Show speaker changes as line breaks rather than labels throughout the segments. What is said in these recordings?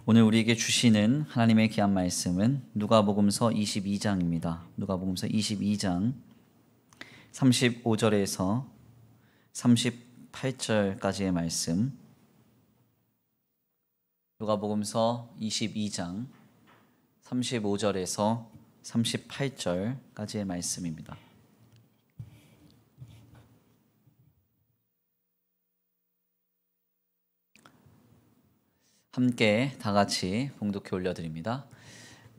오늘 우리에게 주시는 하나님의 귀한 말씀은 누가복음서 22장입니다. 누가복음서 22장 35절에서 38절까지의 말씀. 누가복음서 22장 35절에서 38절까지의 말씀입니다. 함께 다 같이 봉독해 올려드립니다.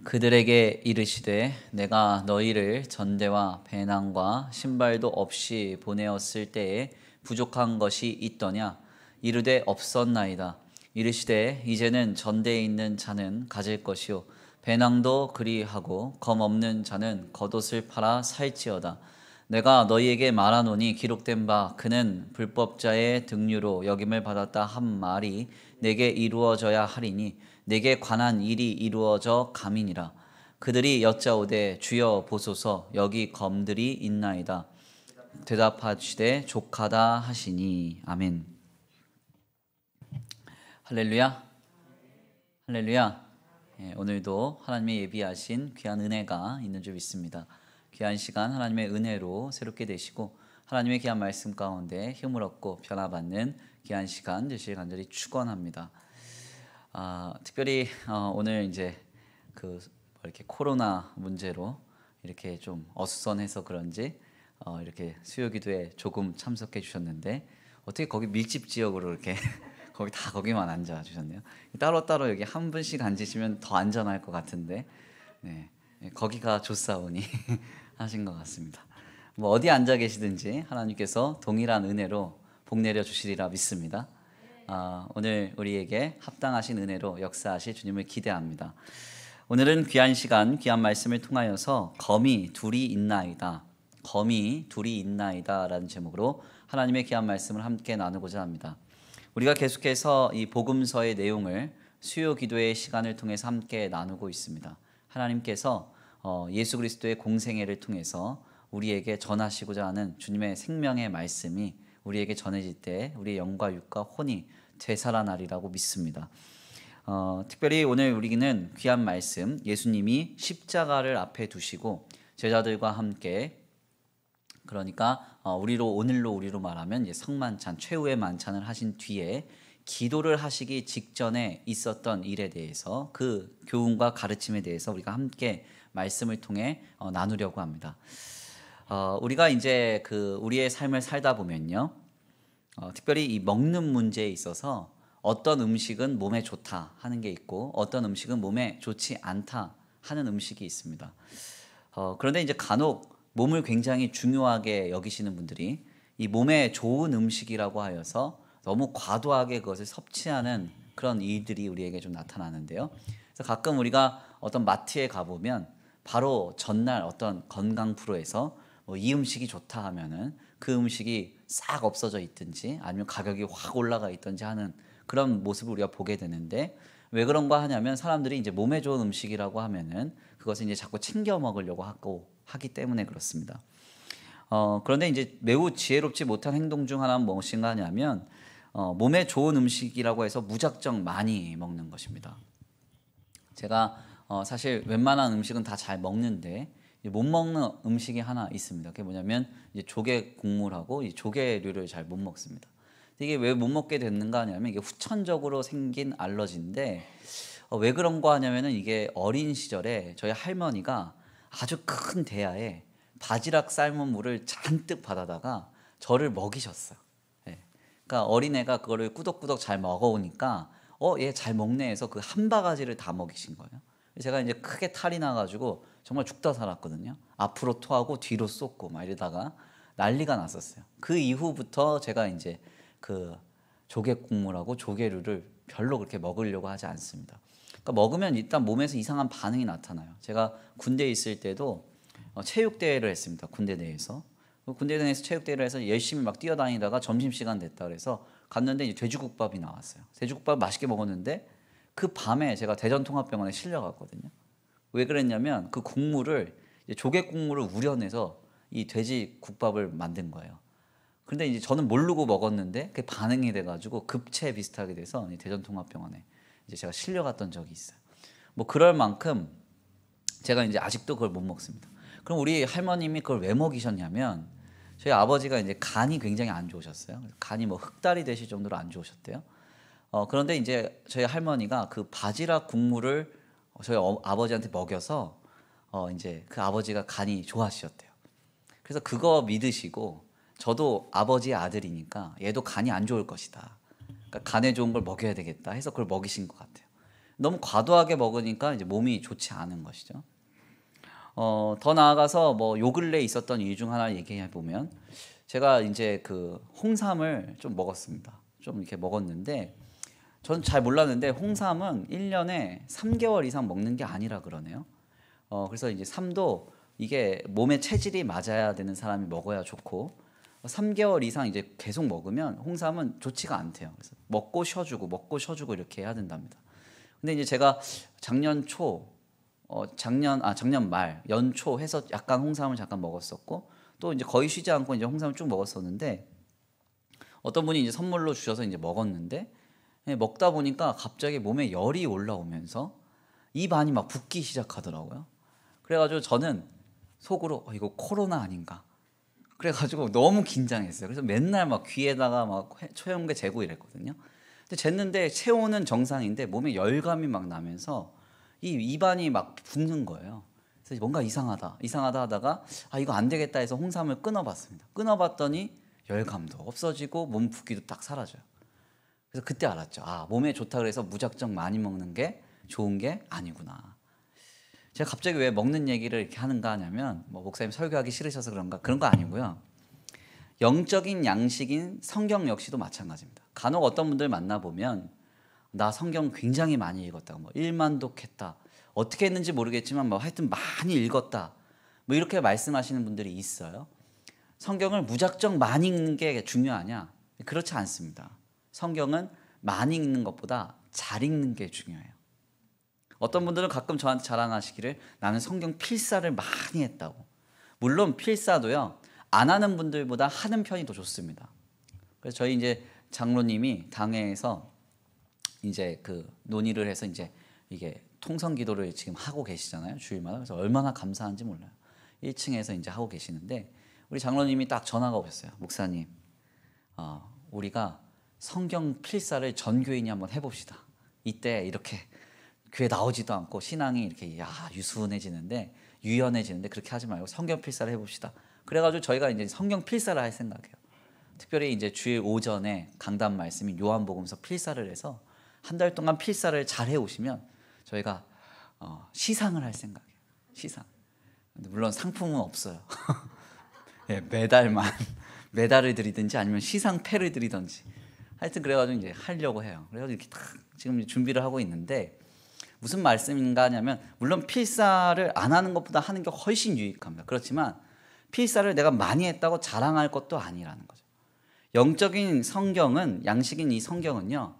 그들에게 이르시되 내가 너희를 전대와 배낭과 신발도 없이 보내었을 때에 부족한 것이 있더냐? 이르되 없었나이다. 이르시되 이제는 전대에 있는 자는 가질 것이요 배낭도 그리하고 검 없는 자는 겉옷을 팔아 살지어다. 내가 너희에게 말하노니 기록된 바 그는 불법자의 등류로 여김을 받았다 한 말이 내게 이루어져야 하리니 내게 관한 일이 이루어져 감이니라. 그들이 여짜오되 주여 보소서 여기 검들이 있나이다. 대답하시되 족하다 하시니. 아멘. 할렐루야. 할렐루야. 오늘도 하나님의 예비하신 귀한 은혜가 있는 줄 믿습니다. 귀한 시간 하나님의 은혜로 새롭게 되시고 하나님의 귀한 말씀 가운데 힘을 얻고 변화받는 귀한 시간 되시길 간절히 축원합니다. 특별히 오늘 이제 이렇게 코로나 문제로 이렇게 좀 어수선해서 그런지 이렇게 수요기도에 조금 참석해 주셨는데 어떻게 거기 밀집 지역으로 이렇게 거기만 앉아 주셨네요. 따로따로 여기 한 분씩 앉으시면 더 안전할 것 같은데 네, 거기가 좋사오니 하신 것 같습니다. 뭐 어디 앉아 계시든지 하나님께서 동일한 은혜로 복 내려 주시리라 믿습니다. 오늘 우리에게 합당하신 은혜로 역사하실 주님을 기대합니다. 오늘은 귀한 시간, 귀한 말씀을 통하여서 검이 둘이 있나이다, 검이 둘이 있나이다 라는 제목으로 하나님의 귀한 말씀을 함께 나누고자 합니다. 우리가 계속해서 이 복음서의 내용을 수요 기도의 시간을 통해서 함께 나누고 있습니다. 하나님께서 예수 그리스도의 공생애를 통해서 우리에게 전하시고자 하는 주님의 생명의 말씀이 우리에게 전해질 때 우리의 영과 육과 혼이 되살아나리라고 믿습니다. 특별히 오늘 우리는 귀한 말씀, 예수님이 십자가를 앞에 두시고 제자들과 함께, 그러니까 오늘로 우리로 말하면 이제 성만찬, 최후의 만찬을 하신 뒤에 기도를 하시기 직전에 있었던 일에 대해서, 그 교훈과 가르침에 대해서 우리가 함께 말씀을 통해 나누려고 합니다. 우리가 이제 우리의 삶을 살다 보면요, 특별히 이 먹는 문제에 있어서 어떤 음식은 몸에 좋다 하는 게 있고 어떤 음식은 몸에 좋지 않다 하는 음식이 있습니다. 그런데 이제 간혹 몸을 굉장히 중요하게 여기시는 분들이 이 몸에 좋은 음식이라고 하여서 너무 과도하게 그것을 섭취하는 그런 일들이 우리에게 좀 나타나는데요. 그래서 가끔 우리가 어떤 마트에 가보면 바로 전날 어떤 건강 프로에서 이 음식이 좋다 하면은 그 음식이 싹 없어져 있든지 아니면 가격이 확 올라가 있든지 하는 그런 모습을 우리가 보게 되는데, 왜 그런가 하냐면 사람들이 이제 몸에 좋은 음식이라고 하면은 그것을 이제 자꾸 챙겨 먹으려고 하기 때문에 그렇습니다. 그런데 이제 매우 지혜롭지 못한 행동 중 하나는 무엇인가 하냐면 몸에 좋은 음식이라고 해서 무작정 많이 먹는 것입니다. 제가 사실 웬만한 음식은 다 잘 먹는데 못 먹는 음식이 하나 있습니다. 그게 뭐냐면 이제 조개 국물하고 이 조개류를 잘 못 먹습니다. 이게 왜 못 먹게 됐는가 하냐면 이게 후천적으로 생긴 알러지인데, 왜 그런가 하냐면은 이게 어린 시절에 저희 할머니가 아주 큰 대야에 바지락 삶은 물을 잔뜩 받아다가 저를 먹이셨어요. 예. 그러니까 어린애가 그거를 꾸덕꾸덕 잘 먹어오니까 얘 잘 먹네 해서 그 한 바가지를 다 먹이신 거예요. 제가 이제 크게 탈이 나가지고 정말 죽다 살았거든요. 앞으로 토하고 뒤로 쏟고 막 이러다가 난리가 났었어요. 그 이후부터 제가 이제 조개 국물하고 조개류를 별로 그렇게 먹으려고 하지 않습니다. 그러니까 먹으면 일단 몸에서 이상한 반응이 나타나요. 제가 군대에 있을 때도 체육대회를 했습니다. 군대 내에서. 군대 내에서 체육대회를 해서 열심히 막 뛰어다니다가 점심시간 됐다 그래서 갔는데 이제 돼지국밥이 나왔어요. 돼지국밥 맛있게 먹었는데 그 밤에 제가 대전통합병원에 실려갔거든요. 왜 그랬냐면 그 국물을, 조개 국물을 우려내서 이 돼지국밥을 만든 거예요. 근데 이제 저는 모르고 먹었는데 그게 반응이 돼가지고 급체 비슷하게 돼서 대전통합병원에 이제 제가 실려갔던 적이 있어요. 뭐 그럴 만큼 제가 이제 아직도 그걸 못 먹습니다. 그럼 우리 할머님이 그걸 왜 먹이셨냐면 저희 아버지가 이제 간이 굉장히 안 좋으셨어요. 간이 뭐 흑달이 되실 정도로 안 좋으셨대요. 그런데 이제 저희 할머니가 그 바지락 국물을 저희 아버지한테 먹여서 이제 그 아버지가 간이 좋아하셨대요. 그래서 그거 믿으시고 저도 아버지의 아들이니까 얘도 간이 안 좋을 것이다. 그러니까 간에 좋은 걸 먹여야 되겠다 해서 그걸 먹이신 것 같아요. 너무 과도하게 먹으니까 이제 몸이 좋지 않은 것이죠. 더 나아가서 뭐 요 근래에 있었던 일 중 하나 얘기해 보면 제가 이제 그 홍삼을 좀 먹었습니다. 좀 이렇게 먹었는데 저는 잘 몰랐는데 홍삼은 1년에 3개월 이상 먹는 게 아니라 그러네요. 그래서 이제 삼도 이게 몸에 체질이 맞아야 되는 사람이 먹어야 좋고 3개월 이상 이제 계속 먹으면 홍삼은 좋지가 않대요. 그래서 먹고 쉬어주고 이렇게 해야 된답니다. 근데 이제 제가 작년 말 연초 해서 약간 홍삼을 잠깐 먹었었고 또 이제 거의 쉬지 않고 이제 홍삼을 쭉 먹었었는데 어떤 분이 이제 선물로 주셔서 이제 먹었는데 먹다 보니까 갑자기 몸에 열이 올라오면서 입안이 막 붓기 시작하더라고요. 그래가지고 저는 속으로 이거 코로나 아닌가? 그래가지고 너무 긴장했어요. 그래서 맨날 막 귀에다가 막 체온계 재고 이랬거든요. 근데 쟀는데 체온은 정상인데 몸에 열감이 막 나면서 이 입안이 막 붓는 거예요. 그래서 뭔가 이상하다 하다가 이거 안 되겠다 해서 홍삼을 끊어봤습니다. 끊어봤더니 열감도 없어지고 몸 붓기도 딱 사라져요. 그래서 그때 알았죠. 몸에 좋다 그래서 무작정 많이 먹는 게 좋은 게 아니구나. 제가 갑자기 왜 먹는 얘기를 이렇게 하는가 하냐면 뭐 목사님 설교하기 싫으셔서 그런가 그런 거 아니고요. 영적인 양식인 성경 역시도 마찬가지입니다. 간혹 어떤 분들 만나보면 나 성경 굉장히 많이 읽었다. 뭐 1만독했다. 어떻게 했는지 모르겠지만 뭐 하여튼 많이 읽었다. 뭐 이렇게 말씀하시는 분들이 있어요. 성경을 무작정 많이 읽는 게 중요하냐? 그렇지 않습니다. 성경은 많이 읽는 것보다 잘 읽는 게 중요해요. 어떤 분들은 가끔 저한테 자랑하시기를 나는 성경 필사를 많이 했다고. 물론 필사도요. 안 하는 분들보다 하는 편이 더 좋습니다. 그래서 저희 이제 장로님이 당회에서 이제 그 논의를 해서 이제 이게 통성 기도를 지금 하고 계시잖아요. 주일마다. 그래서 얼마나 감사한지 몰라요. 1층에서 이제 하고 계시는데 우리 장로님이 딱 전화가 오셨어요. 목사님, 우리가 성경 필사를 전 교인이 한번 해봅시다. 이때 이렇게 교회 나오지도 않고 신앙이 이렇게 유순해지는데 유연해지는데 그렇게 하지 말고 성경 필사를 해봅시다. 그래가지고 저희가 이제 성경 필사를 할 생각이에요. 특별히 이제 주일 오전에 강단 말씀인 요한복음서 필사를 해서 한 달 동안 필사를 잘 해오시면 저희가 시상을 할 생각이에요. 시상. 근데 물론 상품은 없어요. 예, 메달을 드리든지 아니면 시상패를 드리든지 하여튼 그래가지고 이제 하려고 해요. 그래가지고 이렇게 딱 지금 준비를 하고 있는데 무슨 말씀인가 하냐면 물론 필사를 안 하는 것보다 하는 게 훨씬 유익합니다. 그렇지만 필사를 내가 많이 했다고 자랑할 것도 아니라는 거죠. 영적인 성경은 양식인 이 성경은요.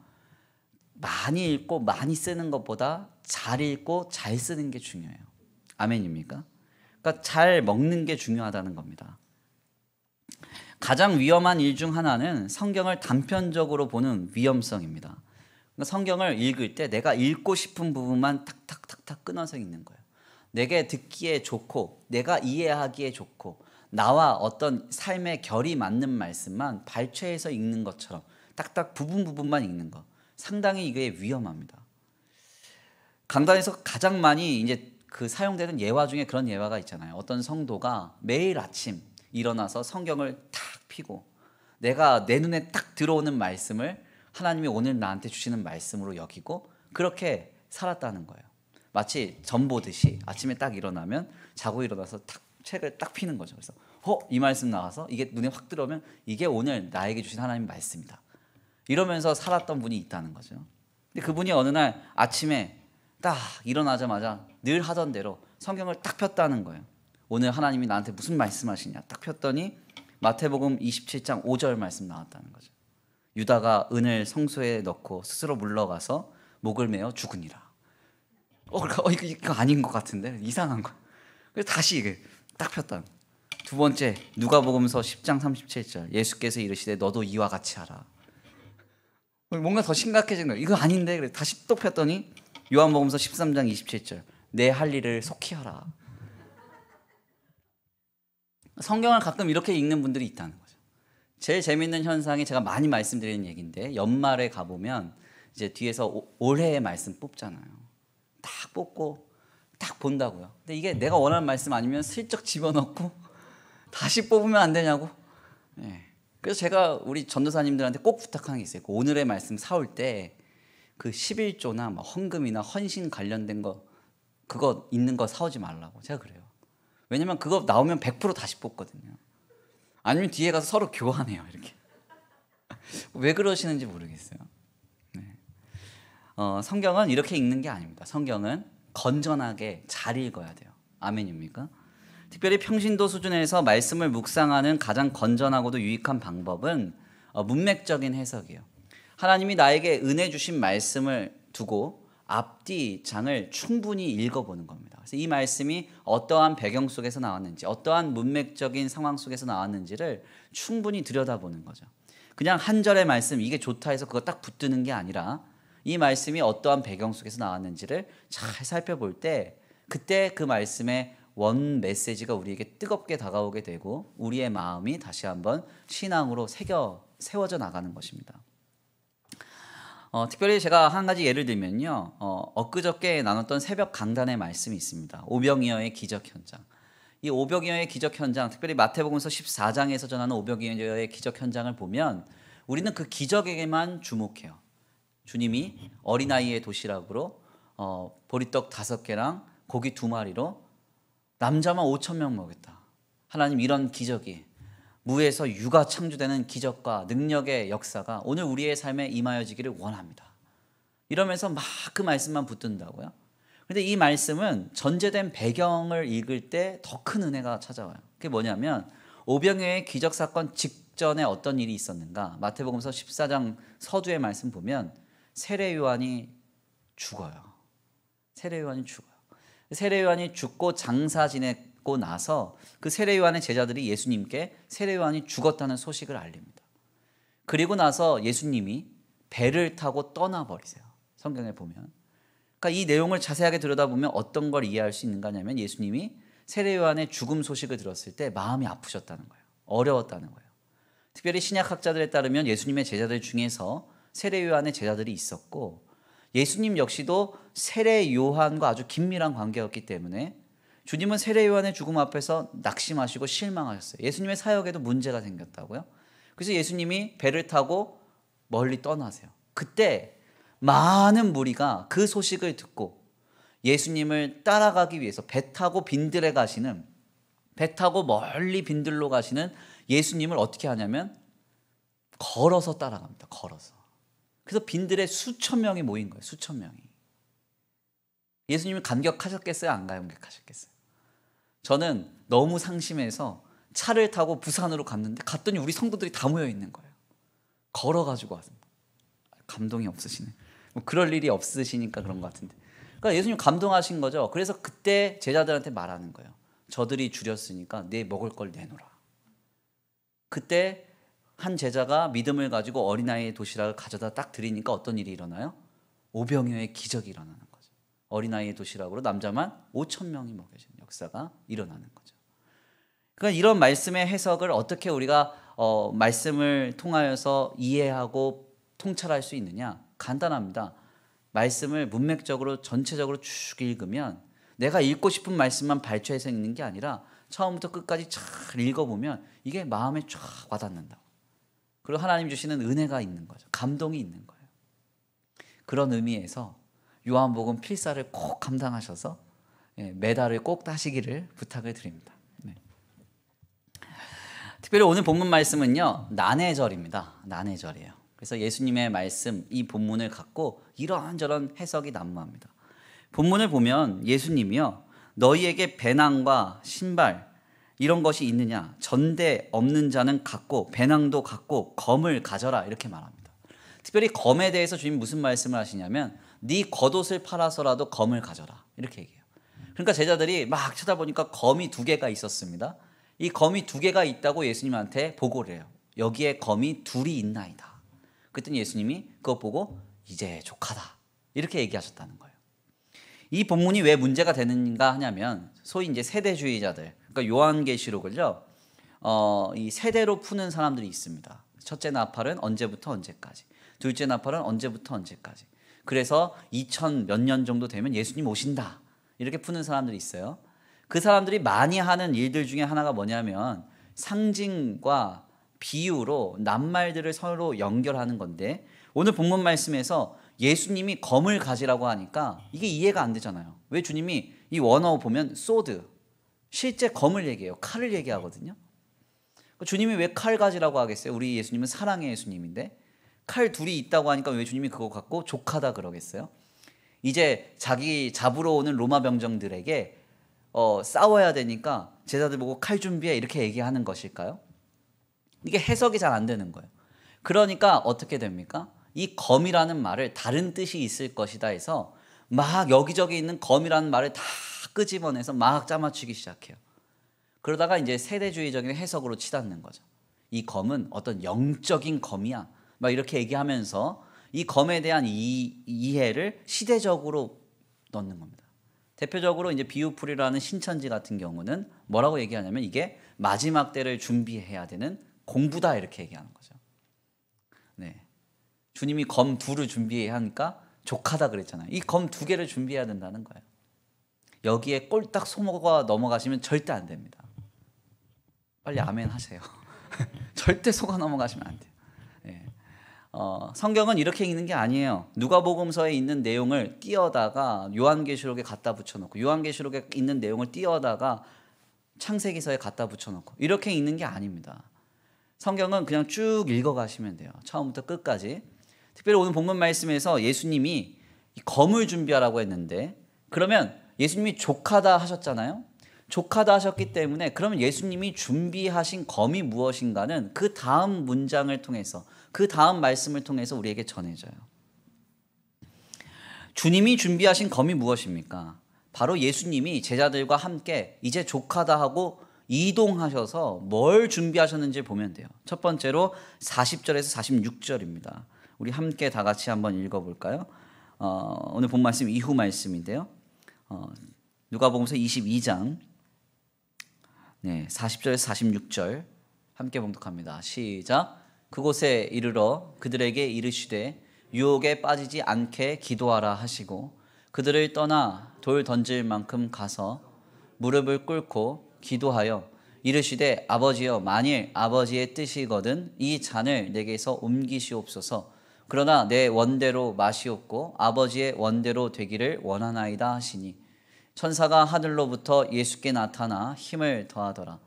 많이 읽고 많이 쓰는 것보다 잘 읽고 잘 쓰는 게 중요해요. 아멘입니까? 그러니까 잘 먹는 게 중요하다는 겁니다. 가장 위험한 일 중 하나는 성경을 단편적으로 보는 위험성입니다. 그러니까 성경을 읽을 때 내가 읽고 싶은 부분만 탁탁탁탁 끊어서 읽는 거예요. 내게 듣기에 좋고 내가 이해하기에 좋고 나와 어떤 삶의 결이 맞는 말씀만 발췌해서 읽는 것처럼 딱딱 부분만 읽는 거. 상당히 이게 위험합니다. 강단에서 가장 많이 이제 그 사용되는 예화 중에 그런 예화가 있잖아요. 어떤 성도가 매일 아침 일어나서 성경을 탁 펴고 내가 내 눈에 딱 들어오는 말씀을 하나님이 오늘 나한테 주시는 말씀으로 여기고 그렇게 살았다는 거예요. 마치 전 보듯이 아침에 딱 일어나면 자고 일어나서 탁 책을 딱 펴는 거죠. 그래서 이 말씀 나와서 이게 눈에 확 들어오면 이게 오늘 나에게 주신 하나님 말씀이다. 이러면서 살았던 분이 있다는 거죠. 근데 그분이 어느 날 아침에 딱 일어나자마자 늘 하던 대로 성경을 딱 폈다는 거예요. 오늘 하나님이 나한테 무슨 말씀하시냐 딱 폈더니 마태복음 27장 5절 말씀 나왔다는 거죠. 유다가 은을 성소에 넣고 스스로 물러가서 목을 메어 죽으니라. 이거 아닌 것 같은데 이상한 거. 그래서 다시 이게 딱 폈다. 두 번째 누가복음서 10장 37절 예수께서 이르시되 너도 이와 같이 하라. 뭔가 더 심각해진 거예요. 이거 아닌데. 그래 다시 또 폈더니 요한복음서 13장 27절. 내 할 일을 속히 하라. 성경을 가끔 이렇게 읽는 분들이 있다는 거죠. 제일 재밌는 현상이 제가 많이 말씀드리는 얘기인데, 연말에 가보면 이제 뒤에서 올해의 말씀 뽑잖아요. 딱 뽑고 딱 본다고요. 근데 이게 내가 원하는 말씀 아니면 슬쩍 집어넣고 다시 뽑으면 안 되냐고. 네. 그래서 제가 우리 전도사님들한테 꼭 부탁하는 게 있어요. 오늘의 말씀 사올 때 그 11조나 뭐 헌금이나 헌신 관련된 거 그거 있는 거 사오지 말라고. 제가 그래요. 왜냐면 그거 나오면 100% 다시 뽑거든요. 아니면 뒤에 가서 서로 교환해요. 이렇게. 왜 그러시는지 모르겠어요. 네. 성경은 이렇게 읽는 게 아닙니다. 성경은 건전하게 잘 읽어야 돼요. 아멘입니까? 특별히 평신도 수준에서 말씀을 묵상하는 가장 건전하고도 유익한 방법은 문맥적인 해석이에요. 하나님이 나에게 은혜 주신 말씀을 두고 앞뒤 장을 충분히 읽어보는 겁니다. 그래서 이 말씀이 어떠한 배경 속에서 나왔는지, 어떠한 문맥적인 상황 속에서 나왔는지를 충분히 들여다보는 거죠. 그냥 한 절의 말씀 이게 좋다 해서 그거 딱 붙드는 게 아니라 이 말씀이 어떠한 배경 속에서 나왔는지를 잘 살펴볼 때 그때 그 말씀의 원 메시지가 우리에게 뜨겁게 다가오게 되고 우리의 마음이 다시 한번 신앙으로 세워져 나가는 것입니다. 특별히 제가 한 가지 예를 들면요. 엊그저께 나눴던 새벽 강단의 말씀이 있습니다. 오병이어의 기적 현장. 이 오병이어의 기적 현장, 특별히 마태복음서 14장에서 전하는 오병이어의 기적 현장을 보면 우리는 그 기적에게만 주목해요. 주님이 어린아이의 도시락으로 보리떡 5개랑 고기 2마리로 남자만 5,000명 먹였다. 하나님 이런 기적이 무에서 유가 창조되는 기적과 능력의 역사가 오늘 우리의 삶에 임하여지기를 원합니다. 이러면서 막 그 말씀만 붙든다고요. 그런데 이 말씀은 전제된 배경을 읽을 때 더 큰 은혜가 찾아와요. 그게 뭐냐면 오병이어의 기적 사건 직전에 어떤 일이 있었는가. 마태복음서 14장 서두의 말씀 보면 세례 요한이 죽어요. 세례 요한이 죽고 장사 지내고 나서 그 세례 요한의 제자들이 예수님께 세례 요한이 죽었다는 소식을 알립니다. 그리고 나서 예수님이 배를 타고 떠나버리세요. 성경에 보면. 그러니까 이 내용을 자세하게 들여다보면 어떤 걸 이해할 수 있는가 하면 예수님이 세례 요한의 죽음 소식을 들었을 때 마음이 아프셨다는 거예요. 어려웠다는 거예요. 특별히 신약학자들에 따르면 예수님의 제자들 중에서 세례 요한의 제자들이 있었고 예수님 역시도 세례 요한과 아주 긴밀한 관계였기 때문에 주님은 세례 요한의 죽음 앞에서 낙심하시고 실망하셨어요. 예수님의 사역에도 문제가 생겼다고요. 그래서 예수님이 배를 타고 멀리 떠나세요. 그때 많은 무리가 그 소식을 듣고 예수님을 따라가기 위해서 배 타고 멀리 빈들로 가시는 예수님을 어떻게 하냐면 걸어서 따라갑니다. 걸어서. 그래서 빈들에 수천 명이 모인 거예요. 수천 명이. 예수님이 감격하셨겠어요? 안 감격하셨겠어요? 저는 너무 상심해서 차를 타고 부산으로 갔더니 우리 성도들이 다 모여 있는 거예요. 걸어가지고 왔습니다. 감동이 없으시네. 뭐 그럴 일이 없으시니까 그런 것 같은데. 그러니까 예수님 감동하신 거죠. 그래서 그때 제자들한테 말하는 거예요. 저들이 줄였으니까 내 먹을 걸 내놓으라. 그때 한 제자가 믿음을 가지고 어린아이의 도시락을 가져다 딱 드리니까 어떤 일이 일어나요? 오병이어의 기적이 일어나는 거죠. 어린아이의 도시락으로 남자만 5,000명이 먹여지는 역사가 일어나는 거죠. 그러니까 이런 말씀의 해석을 어떻게 우리가 말씀을 통하여서 이해하고 통찰할 수 있느냐? 간단합니다. 말씀을 문맥적으로 전체적으로 쭉 읽으면 내가 읽고 싶은 말씀만 발췌해서 읽는 게 아니라 처음부터 끝까지 잘 읽어보면 이게 마음에 쫙 와닿는다. 그리고 하나님 주시는 은혜가 있는 거죠. 감동이 있는 거예요. 그런 의미에서 요한복음 필사를 꼭 감당하셔서 메달을 꼭 따시기를 부탁을 드립니다. 네. 특별히 오늘 본문 말씀은요. 난해절입니다. 난해절이에요. 그래서 예수님의 말씀, 이 본문을 갖고 이런저런 해석이 난무합니다. 본문을 보면 예수님이요. 너희에게 배낭과 신발 이런 것이 있느냐? 전대 없는 자는 갖고 배낭도 갖고 검을 가져라 이렇게 말합니다. 특별히 검에 대해서 주님 무슨 말씀을 하시냐면 네 겉옷을 팔아서라도 검을 가져라 이렇게 얘기해요. 그러니까 제자들이 막 쳐다보니까 검이 2개가 있었습니다. 이 검이 2개가 있다고 예수님한테 보고를 해요. 여기에 검이 2이 있나이다. 그랬더니 예수님이 그거 보고 이제 족하다 이렇게 얘기하셨다는 거예요. 이 본문이 왜 문제가 되는가 하냐면 소위 이제 세대주의자들, 그러니까 요한계시록을요, 이 세대로 푸는 사람들이 있습니다. 첫째 나팔은 언제부터 언제까지, 둘째 나팔은 언제부터 언제까지. 그래서 2000 몇 년 정도 되면 예수님 오신다 이렇게 푸는 사람들이 있어요. 그 사람들이 많이 하는 일들 중에 하나가 뭐냐면 상징과 비유로 낱말들을 서로 연결하는 건데, 오늘 본문 말씀에서 예수님이 검을 가지라고 하니까 이게 이해가 안 되잖아요. 왜 주님이 이 원어 보면 소드, 실제 검을 얘기해요. 칼을 얘기하거든요. 주님이 왜 칼 가지라고 하겠어요? 우리 예수님은 사랑의 예수님인데 칼 둘이 있다고 하니까 왜 주님이 그거 갖고 족하다 그러겠어요? 이제 자기 잡으러 오는 로마 병정들에게 싸워야 되니까 제자들 보고 칼 준비해 이렇게 얘기하는 것일까요? 이게 해석이 잘 안 되는 거예요. 그러니까 어떻게 됩니까? 이 검이라는 말을 다른 뜻이 있을 것이다 해서 막 여기저기 있는 검이라는 말을 다 끄집어내서 막 짜맞추기 시작해요. 그러다가 이제 세대주의적인 해석으로 치닫는 거죠. 이 검은 어떤 영적인 검이야 막 이렇게 얘기하면서 이 검에 대한 이해를 시대적으로 넣는 겁니다. 대표적으로 이제 비유풀이라는 신천지 같은 경우는 뭐라고 얘기하냐면 이게 마지막 때를 준비해야 되는 공부다 이렇게 얘기하는 거죠. 네, 주님이 검 둘을 준비해야 하니까 족하다 그랬잖아요. 이 검 두 개를 준비해야 된다는 거예요. 여기에 꼴딱 속아 넘어가시면 절대 안 됩니다. 빨리 아멘 하세요. 절대 속아 넘어가시면 안 돼요. 네. 성경은 이렇게 읽는 게 아니에요. 누가복음서에 있는 내용을 띄어다가 요한계시록에 갖다 붙여놓고, 요한계시록에 있는 내용을 띄어다가 창세기서에 갖다 붙여놓고 이렇게 읽는 게 아닙니다. 성경은 그냥 쭉 읽어가시면 돼요. 처음부터 끝까지. 특별히 오늘 본문 말씀에서 예수님이 검을 준비하라고 했는데, 그러면 예수님이 족하다 하셨잖아요. 족하다 하셨기 때문에 그러면 예수님이 준비하신 검이 무엇인가는 그 다음 문장을 통해서, 그 다음 말씀을 통해서 우리에게 전해져요. 주님이 준비하신 검이 무엇입니까? 바로 예수님이 제자들과 함께 이제 족하다 하고 이동하셔서 뭘 준비하셨는지 보면 돼요. 첫 번째로 40절에서 46절입니다. 우리 함께 다 같이 한번 읽어볼까요? 오늘 본 말씀 이후 말씀인데요. 누가복음서 22장 40절에서 46절 함께 봉독합니다. 시작. 그곳에 이르러 그들에게 이르시되 유혹에 빠지지 않게 기도하라 하시고 그들을 떠나 돌 던질 만큼 가서 무릎을 꿇고 기도하여 이르시되 아버지여, 만일 아버지의 뜻이거든 이 잔을 내게서 옮기시옵소서. 그러나 내 원대로 마시옵고 아버지의 원대로 되기를 원하나이다 하시니, 천사가 하늘로부터 예수께 나타나 힘을 더하더라.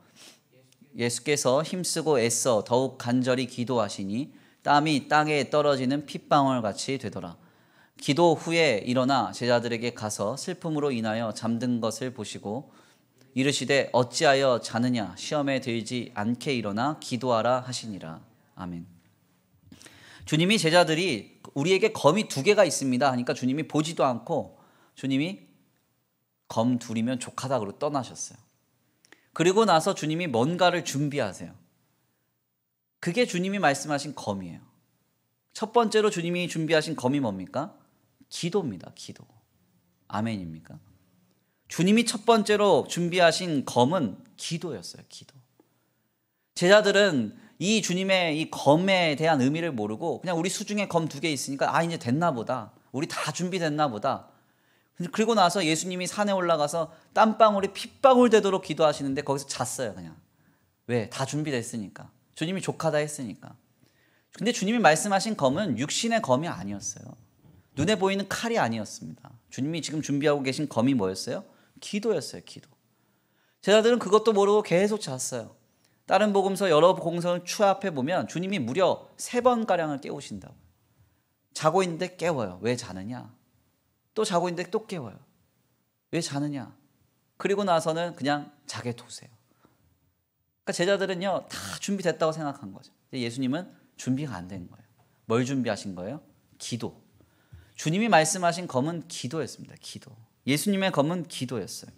예수께서 힘쓰고 애써 더욱 간절히 기도하시니 땀이 땅에 떨어지는 핏방울 같이 되더라. 기도 후에 일어나 제자들에게 가서 슬픔으로 인하여 잠든 것을 보시고 이르시되 어찌하여 자느냐, 시험에 들지 않게 일어나 기도하라 하시니라. 아멘. 주님이 제자들이 우리에게 검이 두 개가 있습니다 하니까 주님이 보지도 않고 주님이 검 둘이면 족하다 그러고 떠나셨어요. 그리고 나서 주님이 뭔가를 준비하세요. 그게 주님이 말씀하신 검이에요. 첫 번째로 주님이 준비하신 검이 뭡니까? 기도입니다. 기도. 아멘입니까? 주님이 첫 번째로 준비하신 검은 기도였어요. 기도. 제자들은 이 주님의 이 검에 대한 의미를 모르고 그냥 우리 수중에 검 두 개 있으니까 이제 됐나 보다. 우리 다 준비됐나 보다. 그리고 나서 예수님이 산에 올라가서 땀방울이 핏방울 되도록 기도하시는데 거기서 잤어요. 그냥. 왜? 다 준비됐으니까. 주님이 족하다 했으니까. 근데 주님이 말씀하신 검은 육신의 검이 아니었어요. 눈에 보이는 칼이 아니었습니다. 주님이 지금 준비하고 계신 검이 뭐였어요? 기도였어요. 기도. 제자들은 그것도 모르고 계속 잤어요. 다른 복음서 여러 복음서를 추합해 보면 주님이 무려 3번가량을 깨우신다고. 자고 있는데 깨워요. 왜 자느냐? 또 자고 있는데 또 깨워요. 왜 자느냐? 그리고 나서는 그냥 자게 두세요. 그러니까 제자들은요 다 준비됐다고 생각한 거죠. 예수님은 준비가 안 된 거예요. 뭘 준비하신 거예요? 기도. 주님이 말씀하신 검은 기도였습니다. 기도. 예수님의 검은 기도였어요.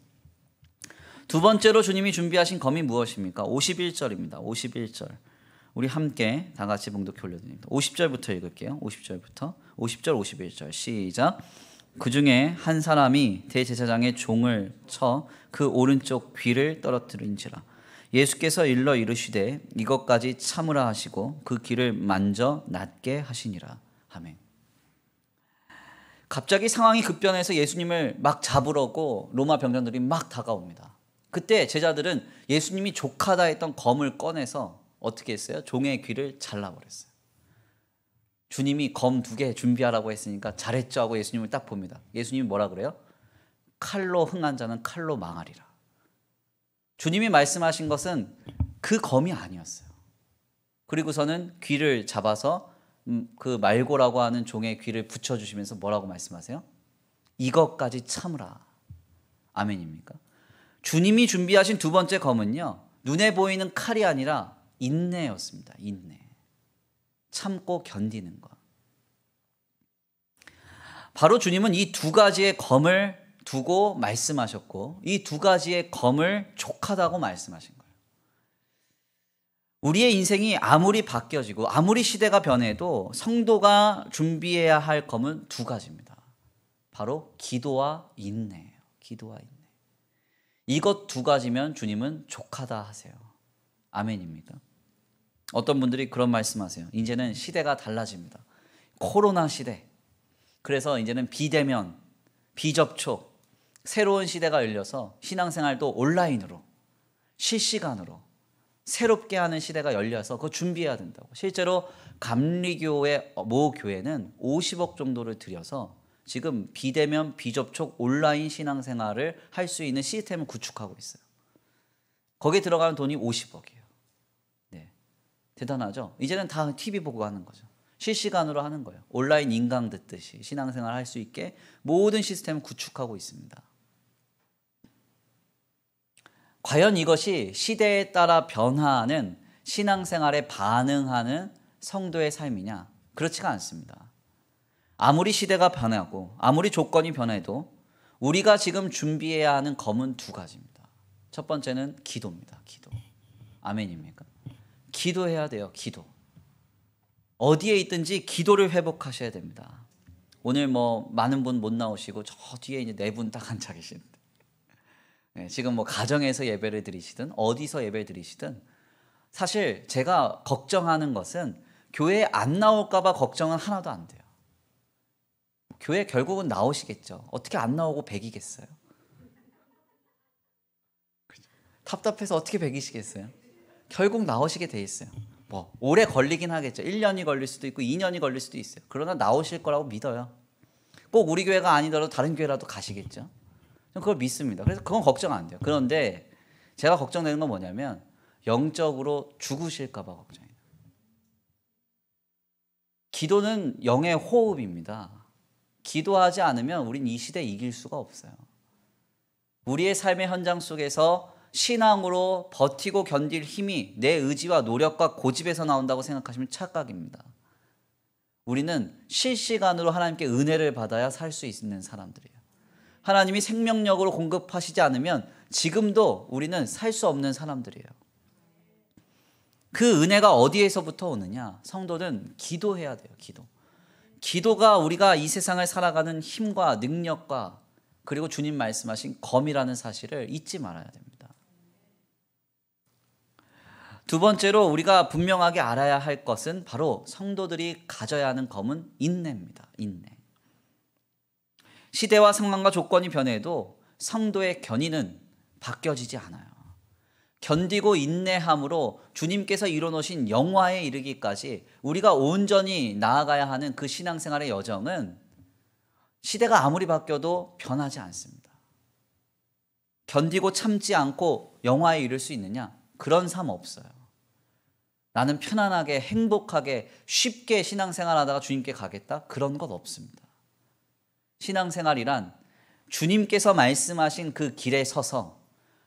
두 번째로 주님이 준비하신 검이 무엇입니까? 51절입니다. 51절. 우리 함께 다 같이 봉독해 올려드립니다. 50절부터 읽을게요. 50절부터 50절 51절 시작. 그 중에 한 사람이 대제사장의 종을 쳐 그 오른쪽 귀를 떨어뜨린지라. 예수께서 일러 이르시되 이것까지 참으라 하시고 그 귀를 만져 낫게 하시니라. 아멘. 갑자기 상황이 급변해서 예수님을 막 잡으려고 로마 병장들이 막 다가옵니다. 그때 제자들은 예수님이 족하다 했던 검을 꺼내서 어떻게 했어요? 종의 귀를 잘라버렸어요. 주님이 검 2개 준비하라고 했으니까 잘했죠 하고 예수님을 딱 봅니다. 예수님이 뭐라 그래요? 칼로 흥한 자는 칼로 망하리라. 주님이 말씀하신 것은 그 검이 아니었어요. 그리고서는 귀를 잡아서 그 말고라고 하는 종의 귀를 붙여주시면서 뭐라고 말씀하세요? 이것까지 참으라. 아멘입니까? 주님이 준비하신 2번째 검은요, 눈에 보이는 칼이 아니라 인내였습니다. 인내. 참고 견디는 것. 바로 주님은 이 2가지의 검을 두고 말씀하셨고 이 2가지의 검을 족하다고 말씀하신 거예요. 우리의 인생이 아무리 바뀌어지고 아무리 시대가 변해도 성도가 준비해야 할 검은 2가지입니다. 바로 기도와 인내예요. 기도와 인내. 이것 2가지면 주님은 족하다 하세요. 아멘입니까? 어떤 분들이 그런 말씀하세요. 이제는 시대가 달라집니다. 코로나 시대. 그래서 이제는 비대면, 비접촉, 새로운 시대가 열려서 신앙생활도 온라인으로, 실시간으로 새롭게 하는 시대가 열려서 그거 준비해야 된다고. 실제로 감리교의 모 교회는 50억 정도를 들여서 지금 비대면, 비접촉, 온라인 신앙생활을 할 수 있는 시스템을 구축하고 있어요. 거기에 들어가는 돈이 50억이에요. 네, 대단하죠? 이제는 다 TV 보고 하는 거죠. 실시간으로 하는 거예요. 온라인 인강 듣듯이 신앙생활 할 수 있게 모든 시스템을 구축하고 있습니다. 과연 이것이 시대에 따라 변화하는 신앙생활에 반응하는 성도의 삶이냐? 그렇지가 않습니다. 아무리 시대가 변하고 아무리 조건이 변해도 우리가 지금 준비해야 하는 검은 2가지입니다. 첫 번째는 기도입니다. 기도. 아멘입니까? 기도해야 돼요. 기도. 어디에 있든지 기도를 회복하셔야 됩니다. 오늘 뭐 많은 분 못 나오시고 저 뒤에 이제 4분 딱 앉아 계시는데, 네, 지금 뭐 가정에서 예배를 드리시든 어디서 예배를 드리시든 사실 제가 걱정하는 것은 교회에 안 나올까 봐 걱정은 하나도 안 돼요. 교회 결국은 나오시겠죠. 어떻게 안 나오고 100이겠어요? 답답해서 어떻게 100이시겠어요? 결국 나오시게 돼 있어요. 뭐 오래 걸리긴 하겠죠. 1년이 걸릴 수도 있고 2년이 걸릴 수도 있어요. 그러나 나오실 거라고 믿어요. 꼭 우리 교회가 아니더라도 다른 교회라도 가시겠죠. 저는 그걸 믿습니다. 그래서 그건 걱정 안 돼요. 그런데 제가 걱정되는 건 뭐냐면 영적으로 죽으실까 봐 걱정해요. 기도는 영의 호흡입니다. 기도하지 않으면 우린 이 시대에 이길 수가 없어요. 우리의 삶의 현장 속에서 신앙으로 버티고 견딜 힘이 내 의지와 노력과 고집에서 나온다고 생각하시면 착각입니다. 우리는 실시간으로 하나님께 은혜를 받아야 살 수 있는 사람들이에요. 하나님이 생명력으로 공급하시지 않으면 지금도 우리는 살 수 없는 사람들이에요. 그 은혜가 어디에서부터 오느냐? 성도는 기도해야 돼요. 기도가 우리가 이 세상을 살아가는 힘과 능력과 그리고 주님 말씀하신 검이라는 사실을 잊지 말아야 됩니다. 2번째로 우리가 분명하게 알아야 할 것은 바로 성도들이 가져야 하는 검은 인내입니다. 인내. 시대와 상황과 조건이 변해도 성도의 견인은 바뀌어지지 않아요. 견디고 인내함으로 주님께서 이뤄놓으신 영화에 이르기까지 우리가 온전히 나아가야 하는 그 신앙생활의 여정은 시대가 아무리 바뀌어도 변하지 않습니다. 견디고 참지 않고 영화에 이를 수 있느냐? 그런 삶 없어요. 나는 편안하게 행복하게 쉽게 신앙생활하다가 주님께 가겠다? 그런 것 없습니다. 신앙생활이란 주님께서 말씀하신 그 길에 서서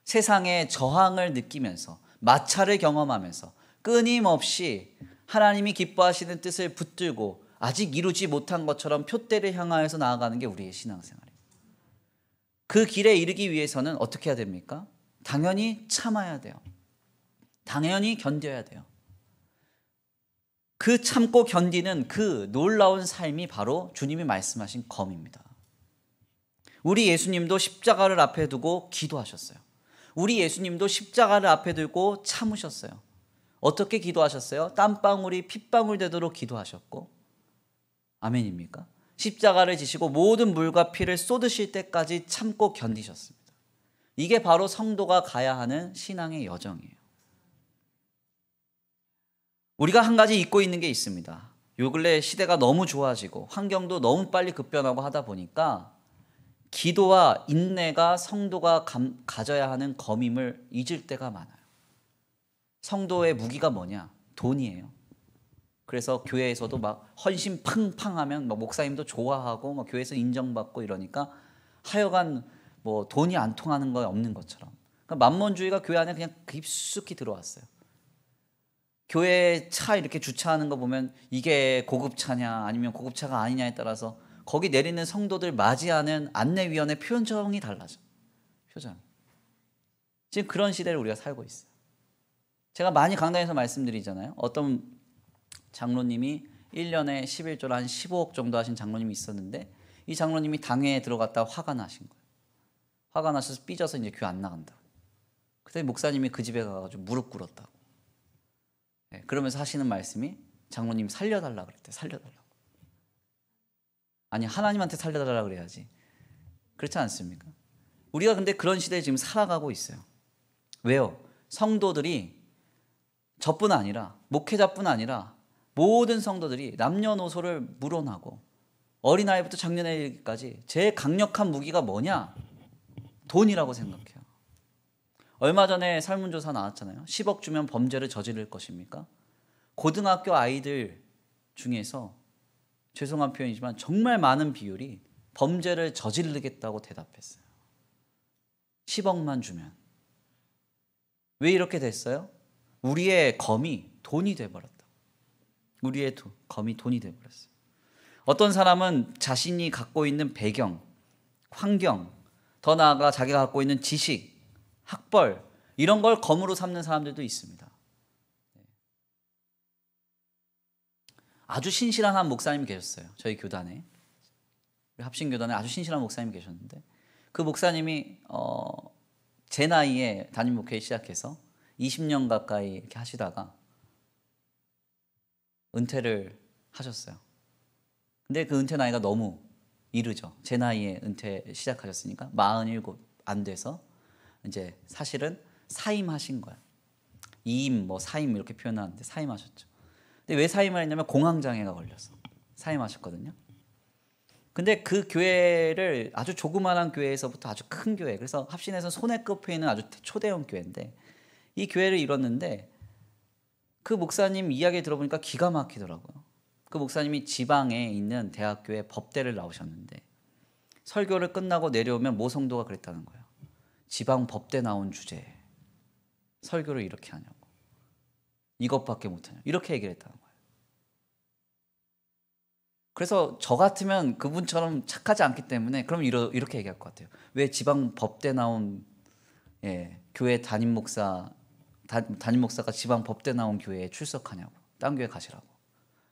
세상의 저항을 느끼면서 마찰을 경험하면서 끊임없이 하나님이 기뻐하시는 뜻을 붙들고 아직 이루지 못한 것처럼 표대를 향하여서 나아가는 게 우리의 신앙생활이에요. 그 길에 이르기 위해서는 어떻게 해야 됩니까? 당연히 참아야 돼요. 당연히 견뎌야 돼요. 그 참고 견디는 그 놀라운 삶이 바로 주님이 말씀하신 검입니다. 우리 예수님도 십자가를 앞에 두고 기도하셨어요. 우리 예수님도 십자가를 앞에 두고 참으셨어요. 어떻게 기도하셨어요? 땀방울이 핏방울 되도록 기도하셨고, 아멘입니까? 십자가를 지시고 모든 물과 피를 쏟으실 때까지 참고 견디셨습니다. 이게 바로 성도가 가야 하는 신앙의 여정이에요. 우리가 한 가지 잊고 있는 게 있습니다. 요 근래 시대가 너무 좋아지고 환경도 너무 빨리 급변하고 하다 보니까 기도와 인내가 성도가 가져야 하는 검임을 잊을 때가 많아요. 성도의 무기가 뭐냐? 돈이에요. 그래서 교회에서도 막 헌신 팡팡하면 막 목사님도 좋아하고 막 교회에서 인정받고 이러니까 하여간 뭐 돈이 안 통하는 거 없는 것처럼, 그러니까 만몬주의가 교회 안에 그냥 깊숙이 들어왔어요. 교회 차 이렇게 주차하는 거 보면 이게 고급차냐 아니면 고급차가 아니냐에 따라서 거기 내리는 성도들 맞이하는 안내위원회 표정이 달라져. 표정. 지금 그런 시대를 우리가 살고 있어요. 제가 많이 강단에서 말씀드리잖아요. 어떤 장로님이 1년에 11조를 한 15억 정도 하신 장로님이 있었는데, 이 장로님이 당회에 들어갔다 화가 나신 거예요. 화가 나셔서 삐져서 이제 교회 안 나간다. 그때 목사님이 그 집에 가가지고 무릎 꿇었다고. 네, 그러면서 하시는 말씀이 장로님 살려달라 그랬대. 살려달라고. 아니, 하나님한테 살려달라 그래야지. 그렇지 않습니까? 우리가 근데 그런 시대에 지금 살아가고 있어요. 왜요? 성도들이 저뿐 아니라 목회자뿐 아니라 모든 성도들이 남녀노소를 물어나고 어린아이부터 장년에까지 제일 강력한 무기가 뭐냐? 돈이라고 생각해요. 얼마 전에 설문조사 나왔잖아요. 10억 주면 범죄를 저지를 것입니까? 고등학교 아이들 중에서, 죄송한 표현이지만 정말 많은 비율이 범죄를 저지르겠다고 대답했어요. 10억만 주면. 왜 이렇게 됐어요? 우리의 검이 돈이 돼버렸다. 우리의 검이 돈이 돼버렸어요. 어떤 사람은 자신이 갖고 있는 배경, 환경, 더 나아가 자기가 갖고 있는 지식, 학벌, 이런 걸 검으로 삼는 사람들도 있습니다. 아주 신실한 한 목사님이 계셨어요. 저희 교단에, 합신교단에 아주 신실한 목사님이 계셨는데, 그 목사님이 제 나이에 담임 목회 시작해서 20년 가까이 이렇게 하시다가 은퇴를 하셨어요. 근데 그 은퇴 나이가 너무 이르죠. 제 나이에 은퇴 시작하셨으니까 47 안 돼서 이제 사실은 사임하신 거예요. 이임, 뭐 사임 이렇게 표현하는데 사임하셨죠. 근데 왜 사임을 했냐면 공황장애가 걸려서 사임하셨거든요. 근데 그 교회를 아주 조그마한 교회에서부터 아주 큰 교회, 그래서 합신에서 손에 꼽혀 있는 아주 초대형 교회인데, 이 교회를 이뤘는데 그 목사님 이야기 들어보니까 기가 막히더라고요. 그 목사님이 지방에 있는 대학교에 법대를 나오셨는데 설교를 끝나고 내려오면 모성도가 그랬다는 거예요. 지방 법대 나온 주제에 설교를 이렇게 하냐고, 이것밖에 못하냐고, 이렇게 얘기를 했다는 거예요. 그래서 저 같으면 그분처럼 착하지 않기 때문에 그럼 이렇게 얘기할 것 같아요. 왜 지방 법대 나온 교회 담임 목사가 지방 법대 나온 교회에 출석하냐고, 딴 교회 가시라고,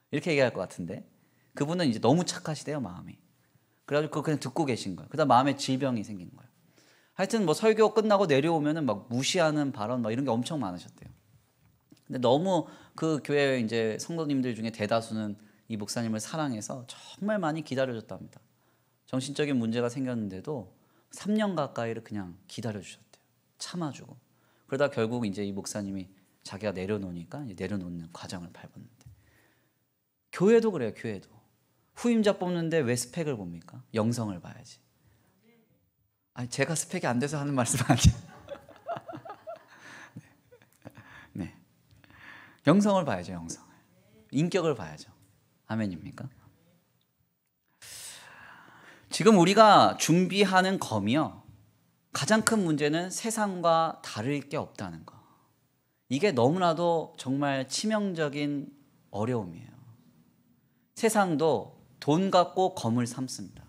이렇게 얘기할 것 같은데, 그분은 이제 너무 착하시대요, 마음이. 그래가지고 그거 그냥 듣고 계신 거예요. 그다음 마음에 질병이 생긴 거예요. 하여튼 뭐 설교 끝나고 내려오면은 막 무시하는 발언 막 이런 게 엄청 많으셨대요. 근데 너무 그 교회 이제 성도님들 중에 대다수는 이 목사님을 사랑해서 정말 많이 기다려줬답니다. 정신적인 문제가 생겼는데도 3년 가까이를 그냥 기다려주셨대요. 참아주고. 그러다 결국 이제 이 목사님이 자기가 내려놓으니까 이제 내려놓는 과정을 밟았는데, 교회도 그래요. 교회도 후임자 뽑는데 왜 스펙을 봅니까? 영성을 봐야지. 아니, 제가 스펙이 안 돼서 하는 말씀 아니에요. 네. 영성을 봐야죠. 영성을, 인격을 봐야죠. 아멘입니까? 지금 우리가 준비하는 검이요, 가장 큰 문제는 세상과 다를 게 없다는 거. 이게 너무나도 정말 치명적인 어려움이에요. 세상도 돈 갖고 검을 삼습니다.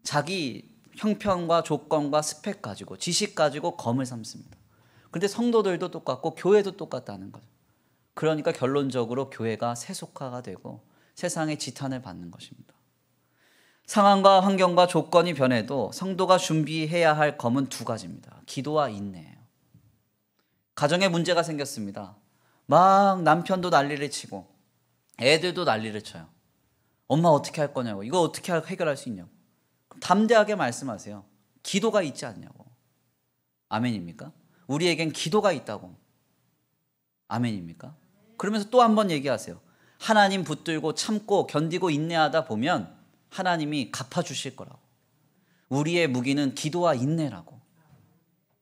자기 형편과 조건과 스펙 가지고, 지식 가지고 검을 삼습니다. 그런데 성도들도 똑같고 교회도 똑같다는 거죠. 그러니까 결론적으로 교회가 세속화가 되고 세상의 지탄을 받는 것입니다. 상황과 환경과 조건이 변해도 성도가 준비해야 할 검은 두 가지입니다. 기도와 인내예요. 가정에 문제가 생겼습니다. 막 남편도 난리를 치고 애들도 난리를 쳐요. 엄마 어떻게 할 거냐고, 이거 어떻게 해결할 수 있냐고. 그럼 담대하게 말씀하세요. 기도가 있지 않냐고. 아멘입니까? 우리에겐 기도가 있다고. 아멘입니까? 그러면서 또 한 번 얘기하세요. 하나님 붙들고 참고 견디고 인내하다 보면 하나님이 갚아주실 거라고. 우리의 무기는 기도와 인내라고.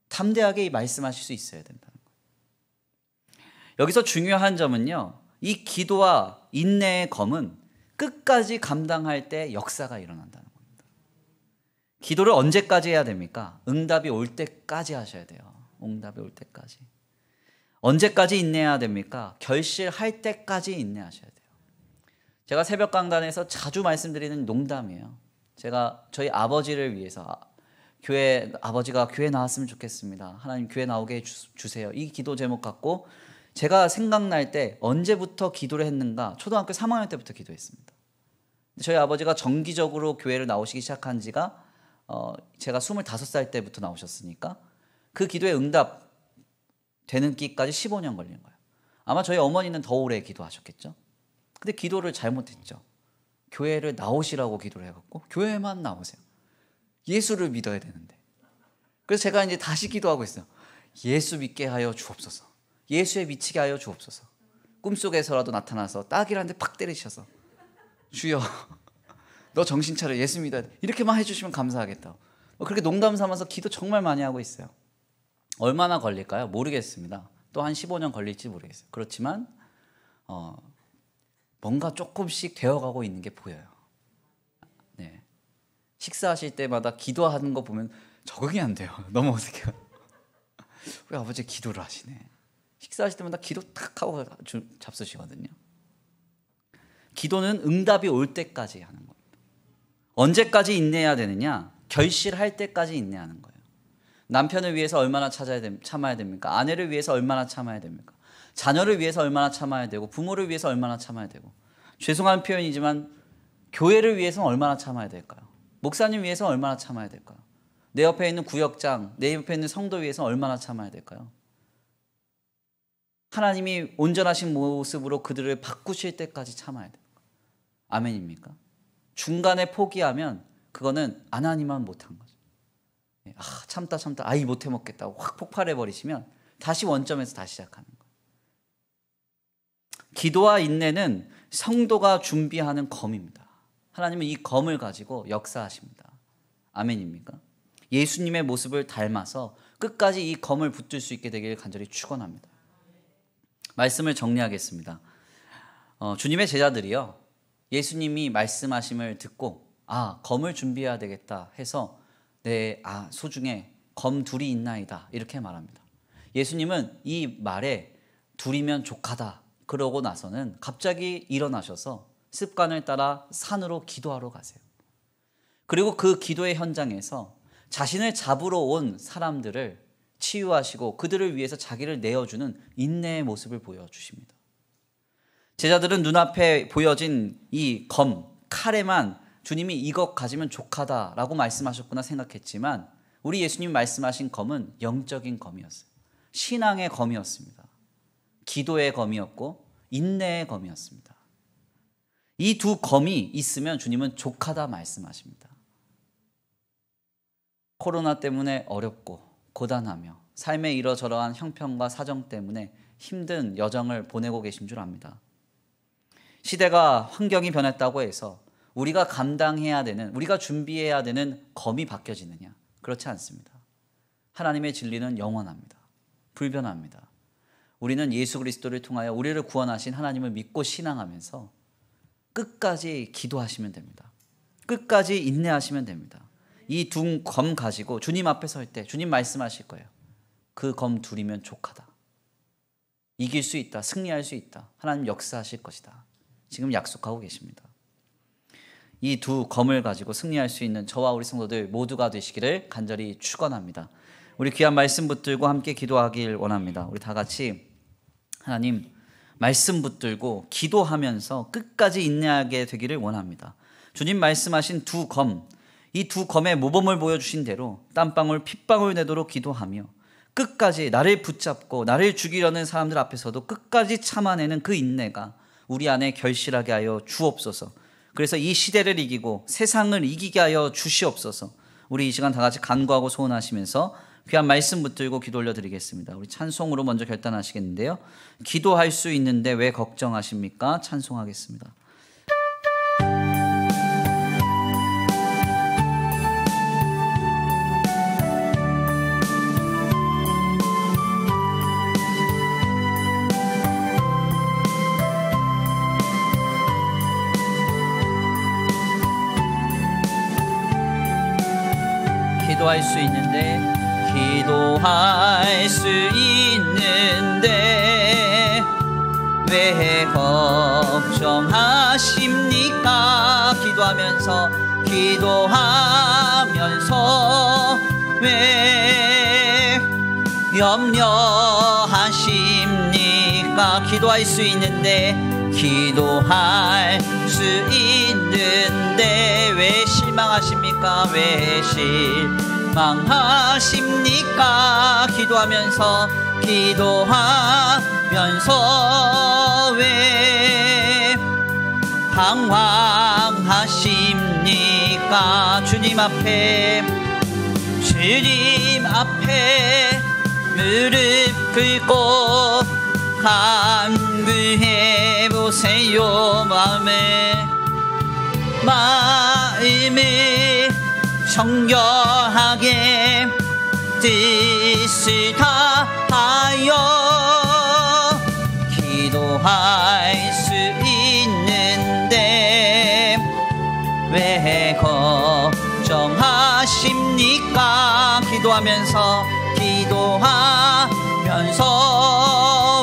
담대하게 말씀하실 수 있어야 된다는 거예요. 여기서 중요한 점은요, 이 기도와 인내의 검은 끝까지 감당할 때 역사가 일어난다는 겁니다. 기도를 언제까지 해야 됩니까? 응답이 올 때까지 하셔야 돼요. 응답이 올 때까지. 언제까지 인내해야 됩니까? 결실할 때까지 인내하셔야 돼요. 제가 새벽 강단에서 자주 말씀드리는 농담이에요. 제가 저희 아버지를 위해서, 아버지가 교회 나왔으면 좋겠습니다. 하나님 교회 나오게 해주세요. 이 기도 제목 갖고 제가 생각날 때 언제부터 기도를 했는가? 초등학교 3학년 때부터 기도했습니다. 저희 아버지가 정기적으로 교회를 나오시기 시작한 지가 제가 25살 때부터 나오셨으니까 그 기도의 응답 되는 기까지 15년 걸린 거예요. 아마 저희 어머니는 더 오래 기도하셨겠죠. 근데 기도를 잘못했죠. 교회를 나오시라고 기도를 해갖고 교회만 나오세요. 예수를 믿어야 되는데. 그래서 제가 이제 다시 기도하고 있어요. 예수 믿게 하여 주옵소서. 예수에 미치게 하여 주옵소서. 꿈속에서라도 나타나서 딱이라는 데 팍 때리셔서 주여 너 정신 차려, 예수 믿어야 돼, 이렇게만 해주시면 감사하겠다. 그렇게 농담 삼아서 기도 정말 많이 하고 있어요. 얼마나 걸릴까요? 모르겠습니다. 또 한 15년 걸릴지 모르겠어요. 그렇지만 뭔가 조금씩 되어가고 있는 게 보여요. 네. 식사하실 때마다 기도하는 거 보면 적응이 안 돼요. 너무 어색해요. 우리 아버지 기도를 하시네. 식사하실 때마다 기도 탁 하고 잡수시거든요. 기도는 응답이 올 때까지 하는 겁니다. 언제까지 인내해야 되느냐? 결실할 때까지 인내하는 거예요. 남편을 위해서 얼마나 참아야 됩니까? 아내를 위해서 얼마나 참아야 됩니까? 자녀를 위해서 얼마나 참아야 되고, 부모를 위해서 얼마나 참아야 되고, 죄송한 표현이지만 교회를 위해서는 얼마나 참아야 될까요? 목사님 위해서 얼마나 참아야 될까요? 내 옆에 있는 구역장, 내 옆에 있는 성도 위해서 얼마나 참아야 될까요? 하나님이 온전하신 모습으로 그들을 바꾸실 때까지 참아야 돼요. 아멘입니까? 중간에 포기하면 그거는 하나님만 못한 거죠. 참다 아이 못해 먹겠다고 확 폭발해 버리시면 다시 원점에서 다시 시작하는 거예요. 기도와 인내는 성도가 준비하는 검입니다. 하나님은 이 검을 가지고 역사하십니다. 아멘입니까? 예수님의 모습을 닮아서 끝까지 이 검을 붙들 수 있게 되기를 간절히 축원합니다. 말씀을 정리하겠습니다. 주님의 제자들이요, 예수님이 말씀하심을 듣고 검을 준비해야 되겠다 해서 소중에 검 둘이 있나이다 이렇게 말합니다. 예수님은 이 말에 둘이면 족하다 그러고 나서는 갑자기 일어나셔서 습관을 따라 산으로 기도하러 가세요. 그리고 그 기도의 현장에서 자신을 잡으러 온 사람들을 치유하시고 그들을 위해서 자기를 내어주는 인내의 모습을 보여주십니다. 제자들은 눈앞에 보여진 이 칼에만 주님이 이것 가지면 족하다라고 말씀하셨구나 생각했지만 우리 예수님 말씀하신 검은 영적인 검이었어요. 신앙의 검이었습니다. 기도의 검이었고 인내의 검이었습니다. 이 두 검이 있으면 주님은 족하다 말씀하십니다. 코로나 때문에 어렵고 고단하며 삶의 이러저러한 형편과 사정 때문에 힘든 여정을 보내고 계신 줄 압니다. 시대가 환경이 변했다고 해서 우리가 감당해야 되는, 우리가 준비해야 되는 검이 바뀌어지느냐? 그렇지 않습니다. 하나님의 진리는 영원합니다. 불변합니다. 우리는 예수 그리스도를 통하여 우리를 구원하신 하나님을 믿고 신앙하면서 끝까지 기도하시면 됩니다. 끝까지 인내하시면 됩니다. 이 두 검 가지고 주님 앞에 설 때 주님 말씀하실 거예요. 그 검 둘이면 족하다. 이길 수 있다. 승리할 수 있다. 하나님 역사하실 것이다. 지금 약속하고 계십니다. 이 두 검을 가지고 승리할 수 있는 저와 우리 성도들 모두가 되시기를 간절히 축원합니다. 우리 귀한 말씀 붙들고 함께 기도하길 원합니다. 우리 다 같이 하나님, 말씀 붙들고 기도하면서 끝까지 인내하게 되기를 원합니다. 주님 말씀하신 두 검, 이 두 검의 모범을 보여주신 대로 땀방울 핏방울 내도록 기도하며 끝까지 나를 붙잡고 나를 죽이려는 사람들 앞에서도 끝까지 참아내는 그 인내가 우리 안에 결실하게 하여 주옵소서. 그래서 이 시대를 이기고 세상을 이기게 하여 주시옵소서. 우리 이 시간 다 같이 간구하고 소원하시면서 귀한 말씀 붙들고 기도 올려드리겠습니다. 우리 찬송으로 먼저 결단하시겠는데요. 기도할 수 있는데 왜 걱정하십니까? 찬송하겠습니다. 기도할 수 있는데 기도할 수 있는데 왜 걱정하십니까? 기도하면서 왜 염려하십니까? 기도할 수 있는데 왜 실망하십니까? 왜 실망하십니까? 기도하면서 왜 방황하십니까? 주님 앞에 무릎 꿇고 간구해 보세요. 마음을 정결하게 뜻을 다하여 기도할 수 있는데 왜 걱정하십니까? 기도하면서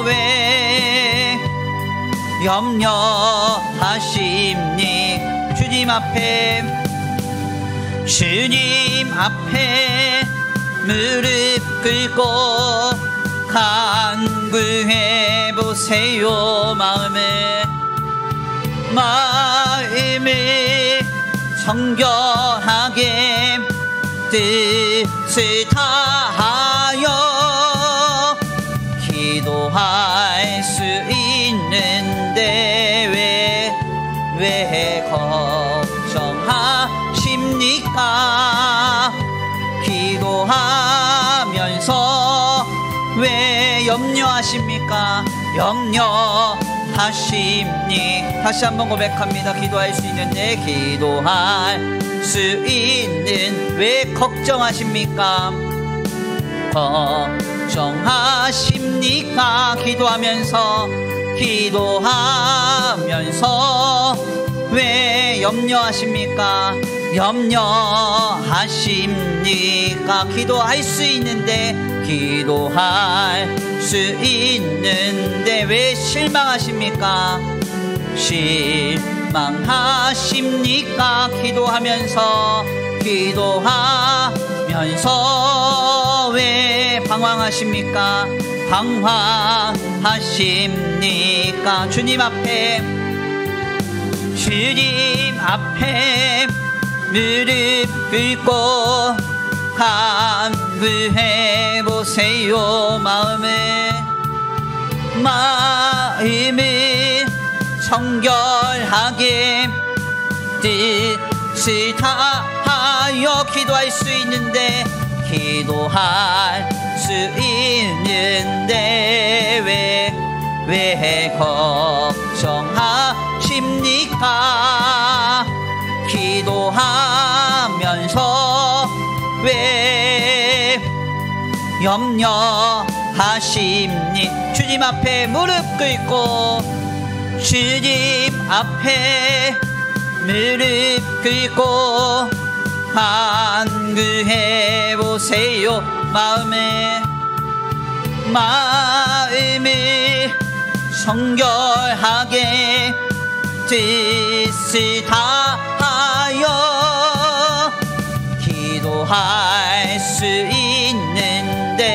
왜 염려하십니까? 주님 앞에 무릎 꿇고 간구해 보세요. 마음을 정결하게 뜻을 다하여 기도할 수 있는데 왜 걱정하십니까? 기도하면서 왜 염려하십니까? 다시 한번 고백합니다. 기도할 수 있는데 왜 걱정하십니까? 걱정하십니까? 기도하면서 왜 염려하십니까? 기도할 수 있는데 왜 실망하십니까? 기도하면서 왜 방황하십니까? 주님 앞에 무릎 꿇고 간구해 보세요. 마음을 정결하게 뜻을 다하여 기도할 수 있는데 왜 걱정하십니까? 기도하면서 왜 염려하십니까? 주님 앞에 무릎 꿇고 간구해 보세요. 마음을 정결하게 뜻을 다하여 기도할 수 있는데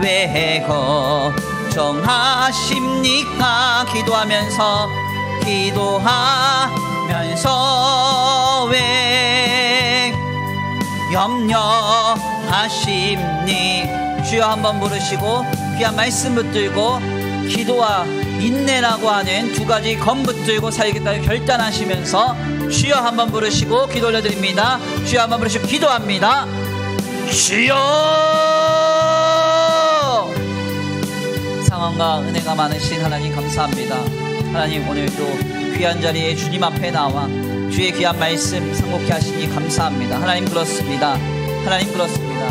왜 걱정하십니까? 걱정하십니까? 기도하면서 왜 염려하십니? 주여 한번 부르시고 귀한 말씀 붙들고 기도와 인내라고 하는 두 가지 검 붙들고 살겠다고 결단하시면서 주여 한번 부르시고 기도 올려드립니다. 주여 한번 부르시고 기도합니다. 주여! 상황과 은혜가 많으신 하나님 감사합니다. 하나님 오늘도 귀한 자리에 주님 앞에 나와 주의 귀한 말씀 상고케 하시니 감사합니다. 하나님 그렇습니다. 하나님 그렇습니다.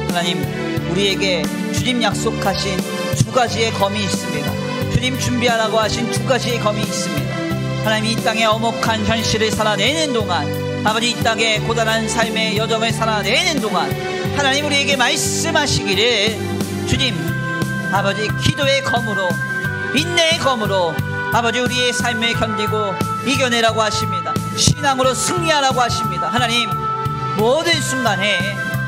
하나님 우리에게 주님 약속하신 두 가지의 검이 있습니다. 주님 준비하라고 하신 두 가지의 검이 있습니다. 하나님 이 땅의 엄혹한 현실을 살아내는 동안, 아버지 이 땅의 고단한 삶의 여정을 살아내는 동안 하나님 우리에게 말씀하시기를 주님 아버지 기도의 검으로 인내의 검으로 아버지 우리의 삶을 견디고 이겨내라고 하십니다. 신앙으로 승리하라고 하십니다. 하나님 모든 순간에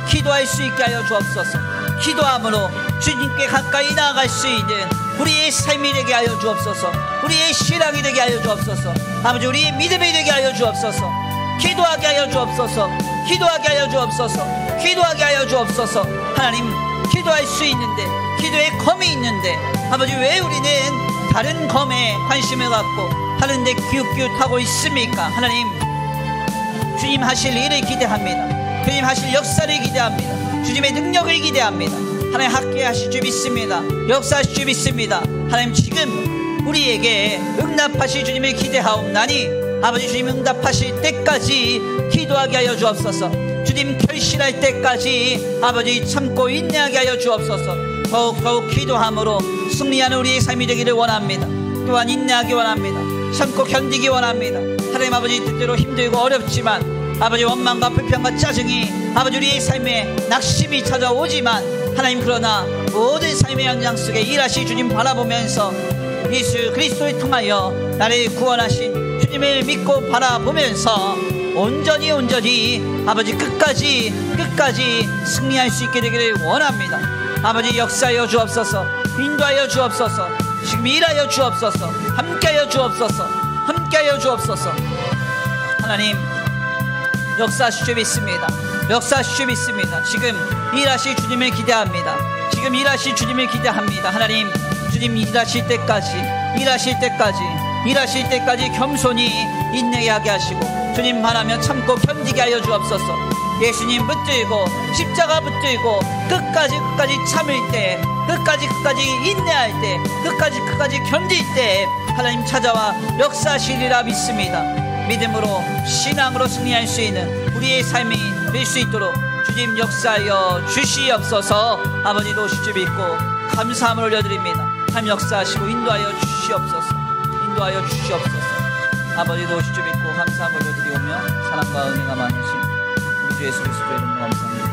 기도할 수 있게 하여 주옵소서. 기도함으로 주님께 가까이 나아갈 수 있는 우리의 삶이 되게 하여 주옵소서. 우리의 신앙이 되게 하여 주옵소서. 아버지 우리의 믿음이 되게 하여 주옵소서. 기도하게 하여 주옵소서. 기도하게 하여 주옵소서. 기도하게 하여 주옵소서. 하나님 기도할 수 있는데 기도의 검이 있는데 아버지 왜 우리는 다른 검에 관심을 갖고 다른 데 기웃기웃하고 있습니까? 하나님 주님 하실 일을 기대합니다. 주님 하실 역사를 기대합니다. 주님의 능력을 기대합니다. 하나님 함께 하실 줄 믿습니다. 역사하실 줄 믿습니다. 하나님 지금 우리에게 응답하실 주님을 기대하옵나니 아버지 주님 응답하실 때까지 기도하게 하여 주옵소서. 주님 결실할 때까지 아버지 참고 인내하게 하여 주옵소서. 더욱 기도함으로 승리하는 우리의 삶이 되기를 원합니다. 또한 인내하기 원합니다. 참고 견디기 원합니다. 하나님 아버지 때때로 힘들고 어렵지만 아버지 원망과 불평과 짜증이 아버지 우리의 삶에 낙심이 찾아오지만 하나님 그러나 모든 삶의 현장 속에 일하시 주님 바라보면서 예수 그리스도를 통하여 나를 구원하신 주님을 믿고 바라보면서 온전히 아버지 끝까지 승리할 수 있게 되기를 원합니다. 아버지 역사하여 주옵소서. 인도하여 주옵소서. 지금 일하여 주옵소서. 함께하여 주옵소서. 함께하여 주옵소서. 하나님 역사하실 줄 믿습니다. 역사하실 줄 믿습니다. 지금 일하실 주님을 기대합니다. 지금 일하실 주님을 기대합니다. 하나님 주님 일하실 때까지 겸손히 인내하게 하시고 주님 바라며 참고 견디게 하여 주옵소서. 예수님 붙들고 십자가 붙들고 끝까지 참을 때, 끝까지 인내할 때, 끝까지 견딜 때 하나님 찾아와 역사하시리라 믿습니다. 믿음으로 신앙으로 승리할 수 있는 우리의 삶이 될 수 있도록 주님 역사하여 주시옵소서. 아버지 도우실 줄 믿고 감사함을 올려드립니다. 하나님 역사하시고 인도하여 주시옵소서. 아버지 도우실 줄 믿고 감사함을 올려드리오며 사랑과 은혜가 많으신 우리 주 예수 그리스도의 이름으로 감사합니다.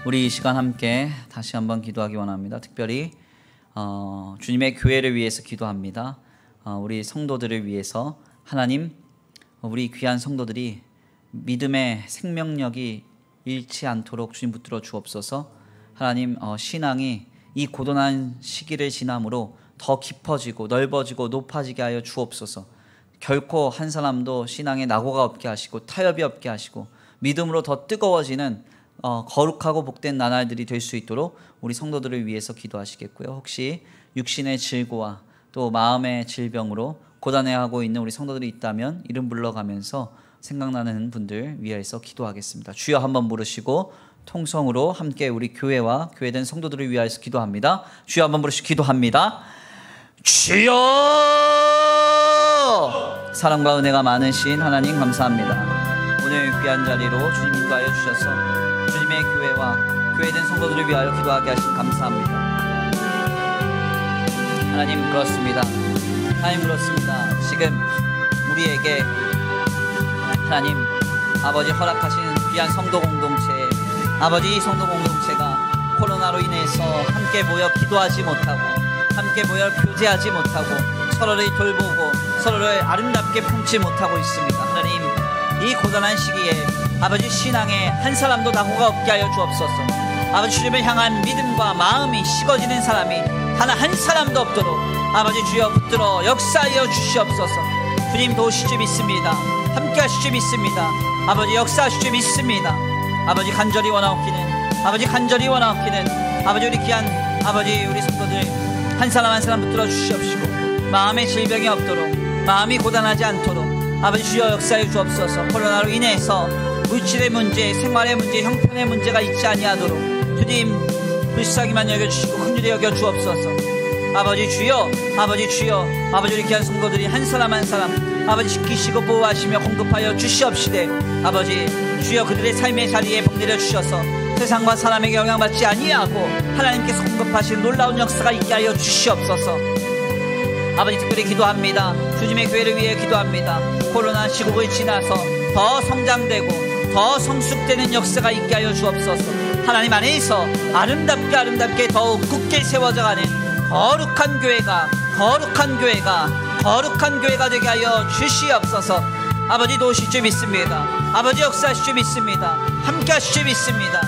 우리 이 시간 함께 다시 한번 기도하기 원합니다. 특별히 주님의 교회를 위해서 기도합니다. 우리 성도들을 위해서 하나님 우리 귀한 성도들이 믿음의 생명력이 잃지 않도록 주님 붙들어 주옵소서. 하나님 신앙이 이 고단한 시기를 지남으로 더 깊어지고 넓어지고 높아지게 하여 주옵소서. 결코 한 사람도 신앙에 낙오가 없게 하시고 타협이 없게 하시고 믿음으로 더 뜨거워지는 거룩하고 복된 나날들이 될 수 있도록 우리 성도들을 위해서 기도하시겠고요. 혹시 육신의 질고와 또 마음의 질병으로 고단해하고 있는 우리 성도들이 있다면 이름 불러가면서 생각나는 분들 위해서 기도하겠습니다. 주여 한번 부르시고 통성으로 함께 우리 교회와 교회된 성도들을 위하여서 기도합니다. 주여 한번 부르시고 기도합니다. 주여! 사랑과 은혜가 많으신 하나님 감사합니다. 오늘 귀한 자리로 주님 인도하여 주셔서 주님의 교회와 교회된 성도들을 위하여 기도하게 하신 감사합니다. 하나님 그렇습니다. 지금 우리에게 하나님 아버지 허락하신 귀한 성도 공동체, 아버지 이 성도 공동체가 코로나로 인해서 함께 모여 기도하지 못하고 함께 모여 교제하지 못하고 서로를 돌보고 서로를 아름답게 품지 못하고 있습니다. 하나님 이 고단한 시기에 아버지 신앙에 한 사람도 낙오가 없게 하여 주옵소서. 아버지 주님을 향한 믿음과 마음이 식어지는 사람이 하나 한 사람도 없도록 아버지 주여 붙들어 역사하여 주시옵소서. 주님 도우실 줄 믿습니다. 함께 하실 줄 믿습니다. 아버지 역사하실 줄 믿습니다. 아버지 간절히 원하옵기는 아버지 간절히 원하옵기는 아버지 우리 귀한 아버지 우리 성도들 한 사람 붙들어 주시옵시고 마음의 질병이 없도록 마음이 고단하지 않도록 아버지 주여 역사해 주옵소서. 코로나로 인해서 물질의 문제, 생활의 문제, 형편의 문제가 있지 아니하도록 주님 불쌍히만 여겨주시고 긍휼히 여겨 주옵소서. 아버지 주여 아버지 주여 아버지 우리 귀한 성도들이 한 사람 아버지 지키시고 보호하시며 공급하여 주시옵시되 아버지 주여 그들의 삶의 자리에 복내려 주셔서 세상과 사람에게 영향받지 아니하고 하나님께서 공급하신 놀라운 역사가 있게 하여 주시옵소서. 아버지 특별히 기도합니다. 주님의 교회를 위해 기도합니다. 코로나 시국을 지나서 더 성장되고 더 성숙되는 역사가 있게 하여 주옵소서. 하나님 안에서 아름답게 더욱 굳게 세워져가는 거룩한 교회가 되게 하여 주시옵소서. 아버지 도우실 줄 믿습니다. 아버지 역사하실 줄 믿습니다. 함께 하실 줄 믿습니다.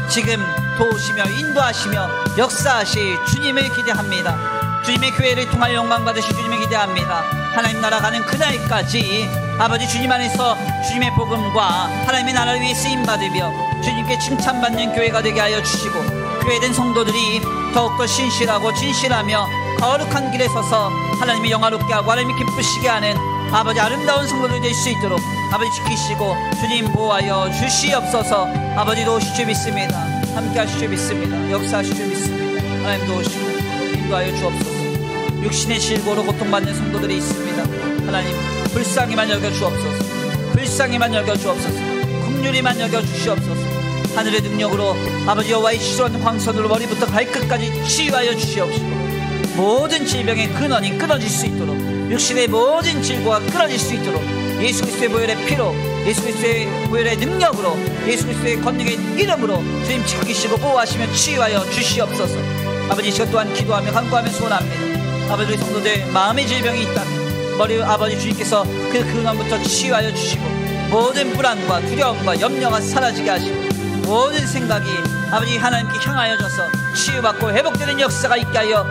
지금 도우시며 인도하시며 역사하실 주님을 기대합니다. 주님의 교회를 통하여 영광 받으실 주님을 기대합니다. 하나님 나라 가는 그날까지 아버지 주님 안에서 주님의 복음과 하나님의 나라를 위해 쓰임받으며 주님께 칭찬받는 교회가 되게 하여 주시고 교회된 성도들이 더욱더 신실하고 진실하며 거룩한 길에 서서 하나님이 영화롭게 하고 하나님이 기쁘시게 하는 아버지 아름다운 성도들이 될 수 있도록 아버지 지키시고 주님 보호하여 주시옵소서. 아버지 도우실 줄 믿습니다. 함께 하실 줄 믿습니다. 역사하실 줄 믿습니다. 하나님 도우시고 인도하여 주옵소서. 육신의 질고로 고통받는 성도들이 있습니다. 하나님 불쌍히만 여겨주옵소서. 불쌍히만 여겨주옵소서. 긍휼히만 여겨주시옵소서. 하늘의 능력으로 아버지 여호와의 시원 광선으로 머리부터 발끝까지 치유하여 주시옵시고 모든 질병의 근원이 끊어질 수 있도록 육신의 모든 질고가 끊어질 수 있도록 예수 그리스도의 보혈의 피로 예수 그리스도의 보혈의 능력으로 예수 그리스도의 권능의 이름으로 주님 지키시고 보호하시며 치유하여 주시옵소서. 아버지 이것 또한 기도하며 간구하며 소원합니다. 아버지 우리 성도들 마음의 질병이 있다면 머리 아버지 주님께서 그 근원부터 치유하여 주시고 모든 불안과 두려움과 염려가 사라지게 하시고 모든 생각이 아버지 하나님께 향하여져서 치유받고 회복되는 역사가 있게 하여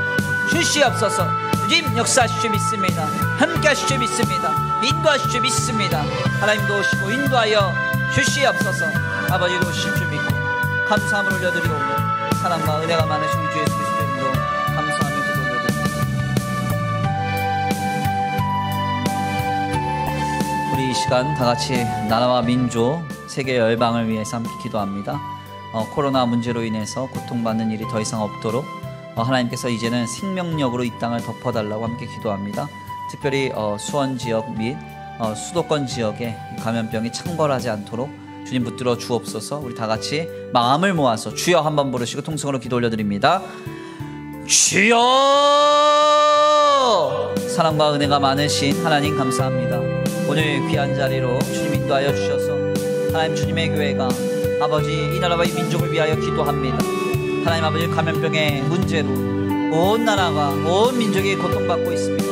주시옵소서. 주님 역사하실 줄 믿습니다. 함께 하실 줄 믿습니다. 인도하실 줄 믿습니다. 하나님 도우시고 인도하여 주시옵소서. 아버지 도우실 줄 믿고 감사함을 올려드리오며 사랑과 은혜가 많으신 우리 주 예수 그리스도 이름으로 감사하며 기도 올려드립니다. 우리 이 시간 다같이 나라와 민족 세계 열방을 위해서 함께 기도합니다. 코로나 문제로 인해서 고통받는 일이 더 이상 없도록 하나님께서 이제는 생명력으로 이 땅을 덮어달라고 함께 기도합니다. 특별히 수원 지역 및 수도권 지역에 감염병이 창궐하지 않도록 주님 붙들어 주옵소서. 우리 다같이 마음을 모아서 주여 한번 부르시고 통성으로 기도 올려드립니다. 주여! 사랑과 은혜가 많으신 하나님 감사합니다. 오늘 귀한 자리로 주님 인도하여 주셔서 하나님 주님의 교회가 아버지 이 나라와 이 민족을 위하여 기도합니다. 하나님 아버지 감염병의 문제로 온 나라가 온 민족이 고통받고 있습니다.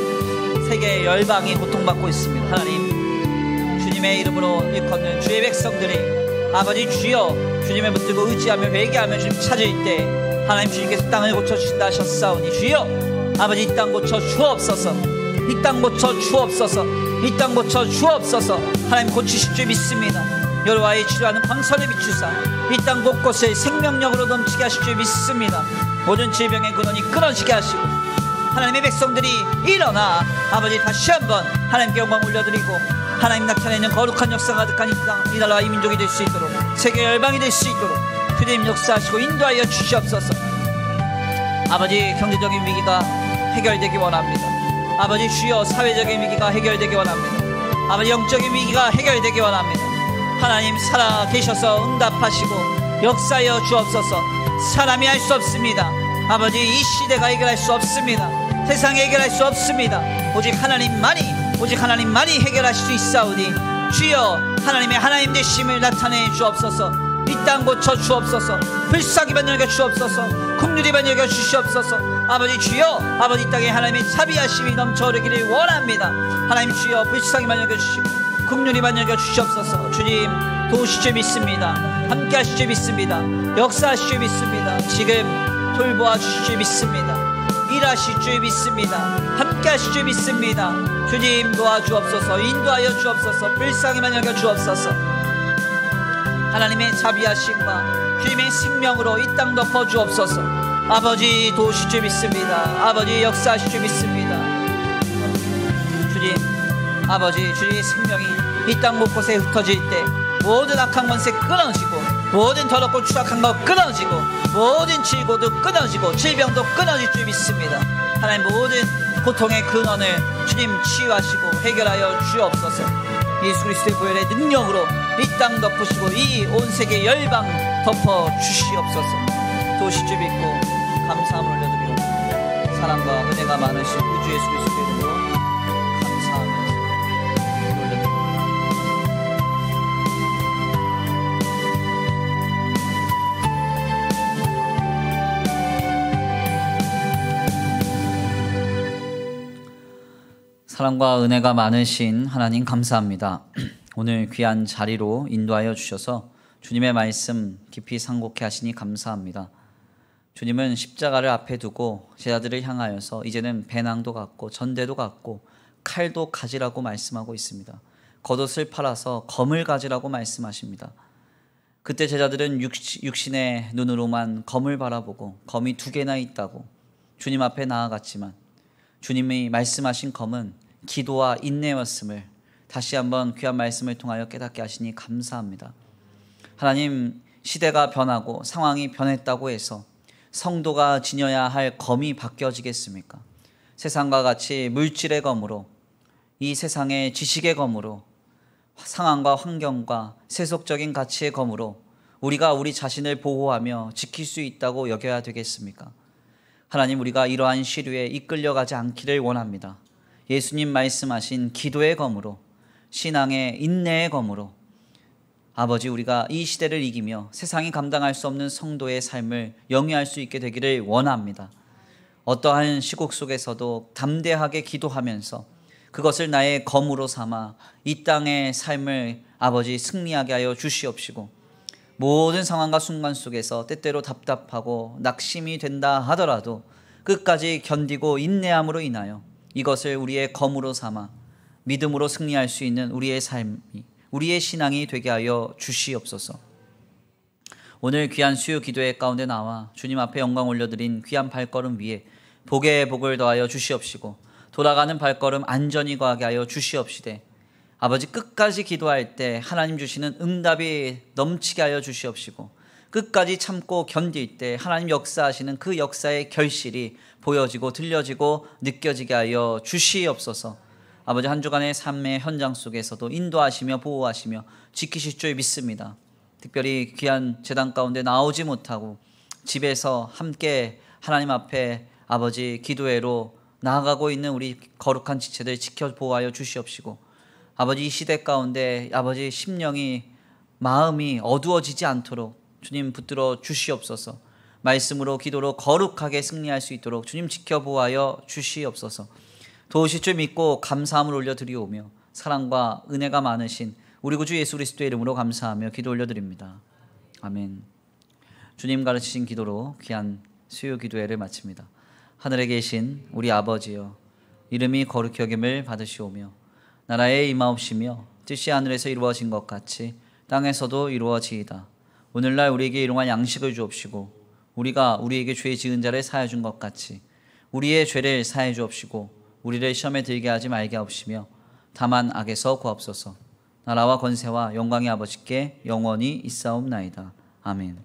세계 열방이 고통받고 있습니다. 하나님 주님의 이름으로 일컫는 주의 백성들이 아버지 주여 주님을 붙들고 의지하며 회개하며 주님 찾을 때 하나님 주님께서 땅을 고쳐주신다 하셨사오니 주여 아버지 이 땅 고쳐 주옵소서. 이 땅 고쳐 주옵소서. 이 땅 고쳐 주옵소서. 하나님 고치실 줄 믿습니다. 여호와의 치료하는 광선을 비추사 이 땅 곳곳을 생명력으로 넘치게 하실 줄 믿습니다. 모든 질병의 근원이 끊어지게 하시고 하나님의 백성들이 일어나 아버지 다시 한번 하나님께 영광 올려드리고 하나님 나타내는 거룩한 역사가 가득한 이 나라와 이 민족이 될 수 있도록 세계 열방이 될 수 있도록 주님 역사하시고 인도하여 주시옵소서. 아버지 경제적인 위기가 해결되기 원합니다. 아버지 주여 사회적인 위기가 해결되기 원합니다. 아버지 영적인 위기가 해결되기 원합니다. 하나님 살아 계셔서 응답하시고 역사하여 주옵소서. 사람이 할 수 없습니다. 아버지 이 시대가 해결할 수 없습니다. 세상이 해결할 수 없습니다. 오직 하나님만이 해결하실 수 있사오니 주여 하나님의 하나님 되심을 나타내 주옵소서. 이 땅 고쳐 주옵소서. 불쌍히만 여겨 주옵소서. 긍휼히만 여겨 주시옵소서. 아버지 주여 아버지 이 땅에 하나님의 자비하심이 넘쳐 흐르기를 원합니다. 하나님 주여 불쌍히만 여겨 주시고 긍휼히만 여겨 주시옵소서. 주님 도우실 줄 믿습니다. 함께 하실 줄 믿습니다. 역사하실 줄 믿습니다. 지금 돌보아 주실 줄 믿습니다. 일하실 줄 믿습니다. 함께 하실 줄 믿습니다. 주님 도와주옵소서. 인도하여 주옵소서. 불쌍히만 여겨 주옵소서. 하나님의 자비하심과 주님의 생명으로 이 땅 덮어 주옵소서. 아버지 도우실 줄 믿습니다. 아버지 역사하실 줄 믿습니다. 주님, 아버지 주님의 생명이 이 땅 곳곳에 흩어질 때 모든 악한 권세 끊어지고, 모든 더럽고 추악한 것 끊어지고, 모든 질고도 끊어지고, 질병도 끊어질 줄 믿습니다. 하나님 모든 고통의 근원을 주님 치유하시고 해결하여 주옵소서. 예수 그리스도의 보혈의 능력으로 이 땅 덮으시고 이 온 세계 열방 덮어 주시옵소서. 도우실 줄 믿고 감사함을 올려드리옵소서. 사랑과 은혜가 많으신 우주 예수 그리스도의 이름으로 감사하면서 올려드립니다. 사랑과 은혜가 많으신 하나님 감사합니다. 오늘 귀한 자리로 인도하여 주셔서 주님의 말씀 깊이 상고케 하시니 감사합니다. 주님은 십자가를 앞에 두고 제자들을 향하여서 이제는 배낭도 갖고 전대도 갖고 칼도 가지라고 말씀하고 있습니다. 겉옷을 팔아서 검을 가지라고 말씀하십니다. 그때 제자들은 육신의 눈으로만 검을 바라보고 검이 2개나 있다고 주님 앞에 나아갔지만 주님이 말씀하신 검은 기도와 인내였음을 다시 한번 귀한 말씀을 통하여 깨닫게 하시니 감사합니다. 하나님, 시대가 변하고 상황이 변했다고 해서 성도가 지녀야 할 검이 바뀌어지겠습니까? 세상과 같이 물질의 검으로, 이 세상의 지식의 검으로, 상황과 환경과 세속적인 가치의 검으로 우리가 우리 자신을 보호하며 지킬 수 있다고 여겨야 되겠습니까? 하나님, 우리가 이러한 시류에 이끌려가지 않기를 원합니다. 예수님 말씀하신 기도의 검으로, 신앙의 인내의 검으로 아버지, 우리가 이 시대를 이기며 세상이 감당할 수 없는 성도의 삶을 영위할 수 있게 되기를 원합니다. 어떠한 시국 속에서도 담대하게 기도하면서 그것을 나의 검으로 삼아 이 땅의 삶을 아버지 승리하게 하여 주시옵시고, 모든 상황과 순간 속에서 때때로 답답하고 낙심이 된다 하더라도 끝까지 견디고 인내함으로 인하여 이것을 우리의 검으로 삼아 믿음으로 승리할 수 있는 우리의 삶이, 우리의 신앙이 되게 하여 주시옵소서. 오늘 귀한 수요 기도회 가운데 나와 주님 앞에 영광 올려드린 귀한 발걸음 위에 복의 복을 더하여 주시옵시고, 돌아가는 발걸음 안전히 거하게 하여 주시옵시되, 아버지 끝까지 기도할 때 하나님 주시는 응답이 넘치게 하여 주시옵시고, 끝까지 참고 견딜 때 하나님 역사하시는 그 역사의 결실이 보여지고 들려지고 느껴지게 하여 주시옵소서. 아버지, 한 주간의 삶의 현장 속에서도 인도하시며 보호하시며 지키실 줄 믿습니다. 특별히 귀한 제단 가운데 나오지 못하고 집에서 함께 하나님 앞에 아버지 기도회로 나아가고 있는 우리 거룩한 지체들 지켜 보호하여 주시옵시고, 아버지 이 시대 가운데 아버지 심령이, 마음이 어두워지지 않도록 주님 붙들어 주시옵소서. 말씀으로 기도로 거룩하게 승리할 수 있도록 주님 지켜 보호하여 주시옵소서. 도우실 줄 믿고 감사함을 올려드리오며 사랑과 은혜가 많으신 우리 구주 예수 그리스도의 이름으로 감사하며 기도 올려드립니다. 아멘. 주님 가르치신 기도로 귀한 수요 기도회를 마칩니다. 하늘에 계신 우리 아버지여, 이름이 거룩히 여김을 받으시오며 나라에 임하옵시며 뜻이 하늘에서 이루어진 것 같이 땅에서도 이루어지이다. 오늘날 우리에게 일용할 양식을 주옵시고, 우리가 우리에게 죄 지은 자를 사하여 준 것 같이 우리의 죄를 사하여 주옵시고, 우리를 시험에 들게 하지 말게 하옵시며 다만 악에서 구하옵소서. 나라와 권세와 영광의 아버지께 영원히 있사옵나이다. 아멘.